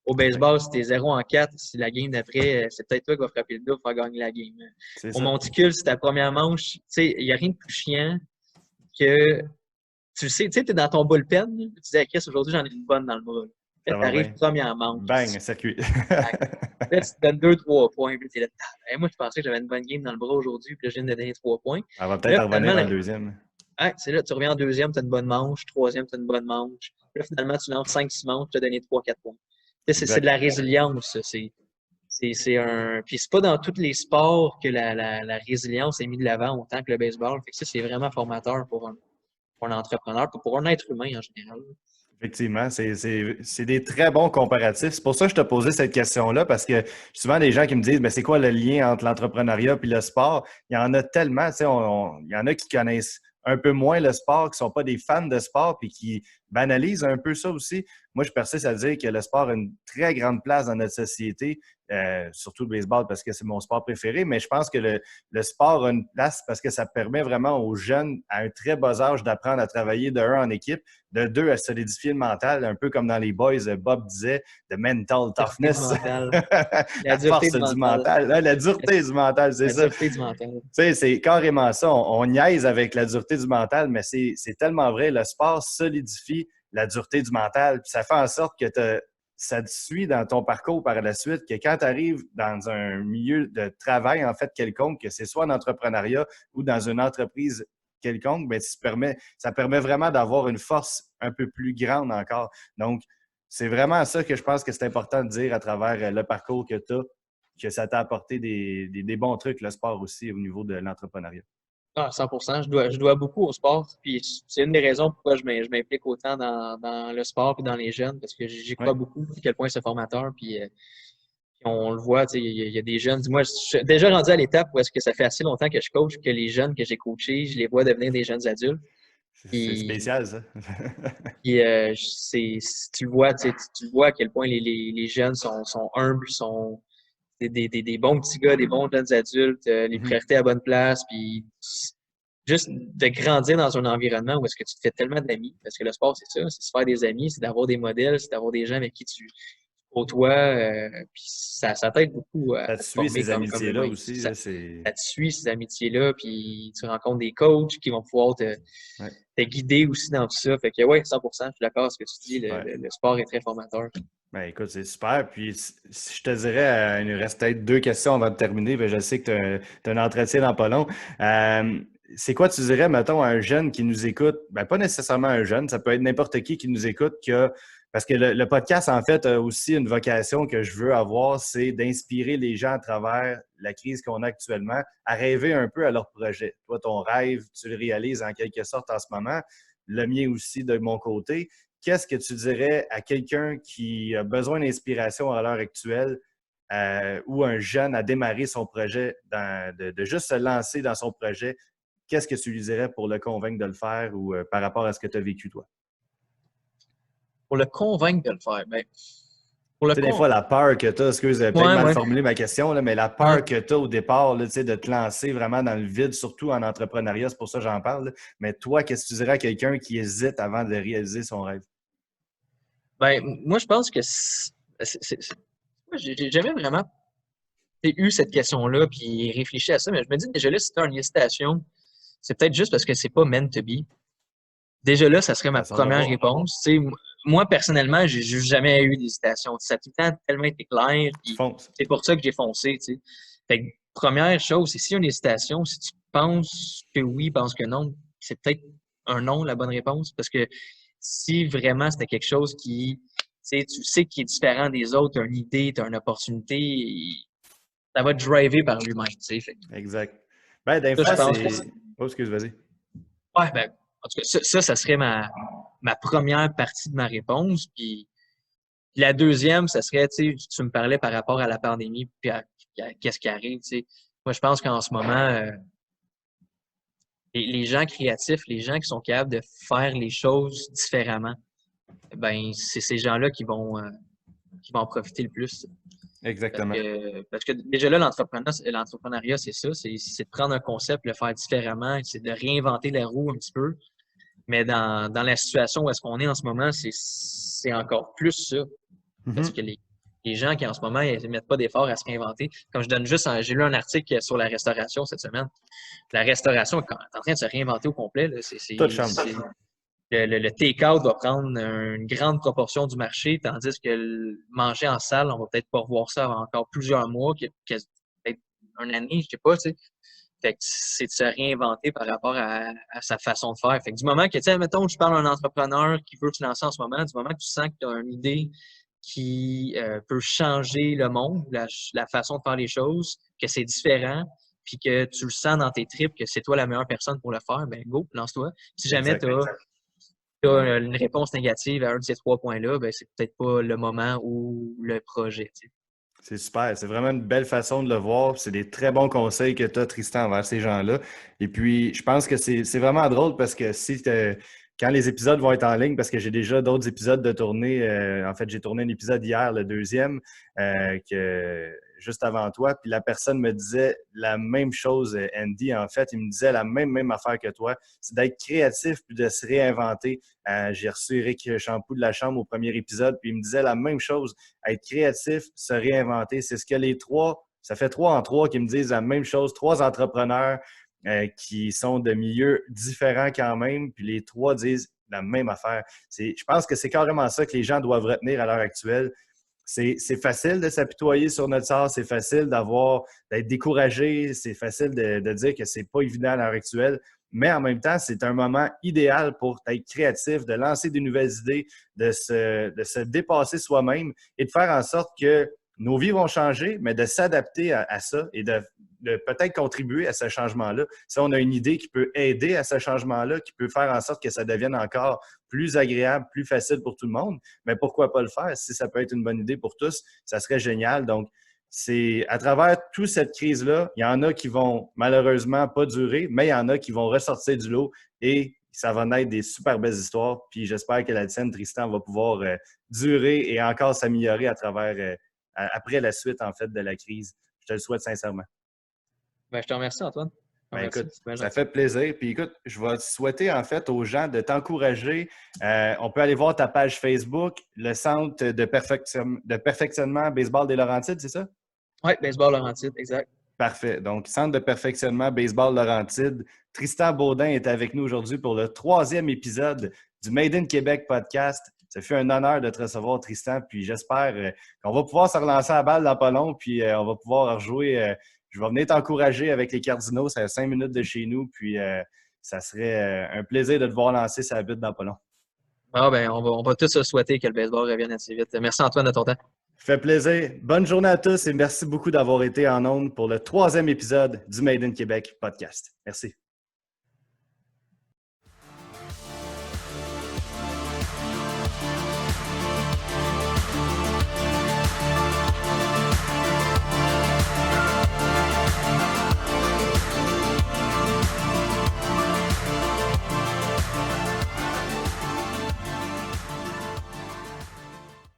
Au baseball, si t'es 0-4, si la game d'après, c'est peut-être toi qui vas frapper le dos pour faire gagner la game. C'est Au ça. monticule, c'est ta première manche. Tu sais, il n'y a rien de plus chiant que tu sais, t'es dans ton bullpen, là, tu dis, ah, Chris, aujourd'hui, j'en ai une bonne dans le bras. Là, Ça va t'arrives bien. première manche. Bang, circuit. Là, tu te donnes 2-3 points. Puis t'es là, hey, moi, je pensais que j'avais une bonne game dans le bras aujourd'hui, puis là, je viens de donner 3 points. Elle va Là, peut-être finalement, revenir en deuxième. c'est là, tu reviens en deuxième, tu as une bonne manche, troisième, tu as une bonne manche. Là, finalement, tu lances 5-6 manches, tu as donné 3-4 points. C'est de Exact. la résilience, ça. C'est un. Puis c'est pas dans tous les sports que la résilience est mise de l'avant autant que le baseball. Fait que ça, c'est vraiment formateur pour un entrepreneur, pour un être humain en général. Effectivement, c'est des très bons comparatifs. C'est pour ça que je te posais cette question-là, parce que souvent des gens qui me disent, mais c'est quoi le lien entre l'entrepreneuriat et le sport? Il y en a tellement, tu sais, il y en a qui connaissent un peu moins le sport, qui ne sont pas des fans de sport, puis qui banalisent un peu ça aussi. Moi, je persiste à dire que le sport a une très grande place dans notre société, surtout le baseball parce que c'est mon sport préféré, mais je pense que le sport a une place parce que ça permet vraiment aux jeunes à un très bas âge d'apprendre à travailler de un en équipe, de deux à solidifier le mental, un peu comme dans les boys, Bob disait, de mental La dureté du toughness, mental. La la dureté force du du mental. mental, la dureté du mental, c'est La ça. dureté du mental. Tu sais, c'est carrément ça. On niaise avec la dureté du mental, mais c'est tellement vrai. Le sport solidifie la dureté du mental. Puis ça fait en sorte que ça te suit dans ton parcours par la suite, que quand tu arrives dans un milieu de travail, en fait, quelconque, que c'est soit en entrepreneuriat ou dans une entreprise quelconque, bien, ça permet vraiment d'avoir une force un peu plus grande encore. Donc, c'est vraiment ça que je pense que c'est important de dire à travers le parcours que tu as, que ça t'a apporté des bons trucs, le sport aussi, au niveau de l'entrepreneuriat. Ah, 100%. Je dois beaucoup au sport. Puis c'est une des raisons pourquoi je m'implique autant dans le sport et dans les jeunes, parce que j'y Oui, crois beaucoup, à quel point c'est formateur. Puis on le voit, tu sais, il y a des jeunes. Moi, je suis déjà rendu à l'étape où est-ce que ça fait assez longtemps que je coach que les jeunes que j'ai coachés, je les vois devenir des jeunes adultes. c'est Puis, spécial, ça. tu le vois, tu le vois à quel point les jeunes sont humbles, sont des bons petits gars, des bons jeunes adultes, les Mhm. priorités à bonne place, puis juste de grandir dans un environnement où est-ce que tu te fais tellement d'amis, parce que le sport, c'est ça, c'est se faire des amis, c'est d'avoir des modèles, c'est d'avoir des gens avec qui tu côtoies, puis ça t'aide beaucoup à Ça te te suit, former ces comme amitiés-là humain. aussi. Là, c'est... Ça te suit, ces amitiés-là, puis tu rencontres des coachs qui vont pouvoir Ouais, te guider aussi dans tout ça. Fait que ouais, 100%, je suis d'accord avec ce que tu dis, super. le sport est très formateur. Ben, écoute, c'est super. Puis, si je te dirais, il nous reste peut-être 2 questions avant de terminer. Ben, je sais que tu as un entretien dans pas long. C'est quoi, tu dirais, mettons, à un jeune qui nous écoute? Ben, pas nécessairement un jeune, ça peut être n'importe qui nous écoute, parce que le podcast, en fait, a aussi une vocation que je veux avoir, c'est d'inspirer les gens à travers la crise qu'on a actuellement à rêver un peu à leur projet. Toi, ton rêve, tu le réalises en quelque sorte en ce moment. Le mien aussi, de mon côté. Qu'est-ce que tu dirais à quelqu'un qui a besoin d'inspiration à l'heure actuelle ou un jeune à démarrer son projet, de juste se lancer dans son projet? Qu'est-ce que tu lui dirais pour le convaincre de le faire ou par rapport à ce que tu as vécu, toi? Pour le convaincre de le faire, ben, pour le Tu sais, des fois, la peur que tu as, excuse, j'ai peut-être ouais, mal ouais, formulé ma question, là, mais la ouais. peur que tu as au départ, là, tu sais, de te lancer vraiment dans le vide, surtout en entrepreneuriat, c'est pour ça que j'en parle. Là. Mais toi, qu'est-ce que tu dirais à quelqu'un qui hésite avant de réaliser son rêve? Ben, moi, je pense que moi, j'ai jamais vraiment eu cette question-là puis réfléchi à ça, mais je me dis déjà là, si tu as une hésitation, c'est peut-être juste parce que c'est pas meant to be. Déjà là, ça serait ma Façon de le première voir. réponse. Tu sais, moi, personnellement, j'ai jamais eu d'hésitation. Ça a tout le temps tellement été clair, Tu puis fonces. c'est pour ça que j'ai foncé, tu sais. Fait que, première chose, c'est s'il y a une hésitation, si tu penses que oui, penses que non, c'est peut-être un non, la bonne réponse, parce que si vraiment c'était quelque chose tu sais qui est différent des autres, tu as une idée, tu as une opportunité, ça va te driver par lui-même, tu sais. Fait que Exact. Ben, des ça, je fois, pense que c'est. Oh, excuse, vas-y. ouais, ben, en tout cas, ça serait ma première partie de ma réponse. Puis la deuxième, ça serait, tu me parlais par rapport à la pandémie, puis à qu'est-ce qui arrive, tu sais. Moi, je pense qu'en ce moment, les gens créatifs, les gens qui sont capables de faire les choses différemment, ben, c'est ces gens-là qui vont en profiter le plus. Exactement. Parce que déjà là, l'entrepreneuriat, c'est ça, c'est de prendre un concept, le faire différemment, c'est de réinventer la roue un petit peu. Mais dans la situation où est-ce qu'on est en ce moment, c'est encore plus ça. Parce que les gens qui en ce moment, ils ne mettent pas d'efforts à se réinventer. Comme j'ai lu un article sur la restauration cette semaine. La restauration est en train de se réinventer au complet. Là. Tout change. Le take-out va prendre une grande proportion du marché, tandis que le manger en salle, on va peut-être pas revoir ça avant encore plusieurs mois, peut-être une année, je sais pas, tu sais. Fait que c'est de se réinventer par rapport à sa façon de faire. Fait que du moment que, tu sais, mettons, je parle à un entrepreneur qui veut se lancer en ce moment, du moment que tu sens que tu as une idée qui peut changer le monde, la façon de faire les choses, que c'est différent, puis que tu le sens dans tes tripes, que c'est toi la meilleure personne pour le faire, ben go, lance-toi. Si jamais tu as une réponse négative à un de ces 3 points-là, ben c'est peut-être pas le moment ou le projet. Tu sais. C'est super. C'est vraiment une belle façon de le voir. C'est des très bons conseils que tu as, Tristan, envers ces gens-là. Et puis, je pense que c'est vraiment drôle parce que quand les épisodes vont être en ligne, parce que j'ai déjà d'autres épisodes de tournée. En fait, j'ai tourné un épisode hier, le deuxième, juste avant toi. Puis la personne me disait la même chose, Andy. En fait, il me disait la même affaire que toi. C'est d'être créatif puis de se réinventer. J'ai reçu Eric Champoux de la Chambre au premier épisode, puis il me disait la même chose. Être créatif, se réinventer. C'est ce que ça fait 3 en 3 qui me disent la même chose. 3 entrepreneurs qui sont de milieux différents quand même, puis les 3 disent la même affaire. Je pense que c'est carrément ça que les gens doivent retenir à l'heure actuelle. C'est facile de s'apitoyer sur notre sort, c'est facile d'être découragé, c'est facile de dire que c'est pas évident à l'heure actuelle, mais en même temps, c'est un moment idéal pour être créatif, de lancer des nouvelles idées, de se dépasser soi-même et de faire en sorte que nos vies vont changer, mais de s'adapter à ça et de peut-être contribuer à ce changement-là. Si on a une idée qui peut aider à ce changement-là, qui peut faire en sorte que ça devienne encore plus agréable, plus facile pour tout le monde, mais pourquoi pas le faire? Si ça peut être une bonne idée pour tous, ça serait génial. Donc, c'est à travers toute cette crise-là, il y en a qui vont malheureusement pas durer, mais il y en a qui vont ressortir du lot et ça va naître des super belles histoires. Puis j'espère que la tienne, Tristan, va pouvoir durer et encore s'améliorer après la suite, en fait, de la crise. Je te le souhaite sincèrement. Ben, je te remercie, Antoine. Écoute, ça fait plaisir. Puis écoute, je vais souhaiter en fait aux gens de t'encourager. On peut aller voir ta page Facebook, le Centre de perfectionnement Baseball des Laurentides, c'est ça? Oui, Baseball Laurentides, exact. Parfait. Donc, Centre de perfectionnement Baseball Laurentides. Tristan Baudin est avec nous aujourd'hui pour le 3e épisode du Made in Québec podcast. Ça fait un honneur de te recevoir, Tristan. Puis j'espère qu'on va pouvoir se relancer à la balle dans pas long, puis on va pouvoir rejouer. Je vais venir t'encourager avec les Cardinaux. C'est à 5 minutes de chez nous. Puis ça serait un plaisir de te voir lancer sa butte dans pas long. Ah ben, on va tous se souhaiter que le baseball revienne assez vite. Merci, Antoine, de ton temps. Fait plaisir. Bonne journée à tous et merci beaucoup d'avoir été en ondes pour le 3e épisode du Made in Québec podcast. Merci.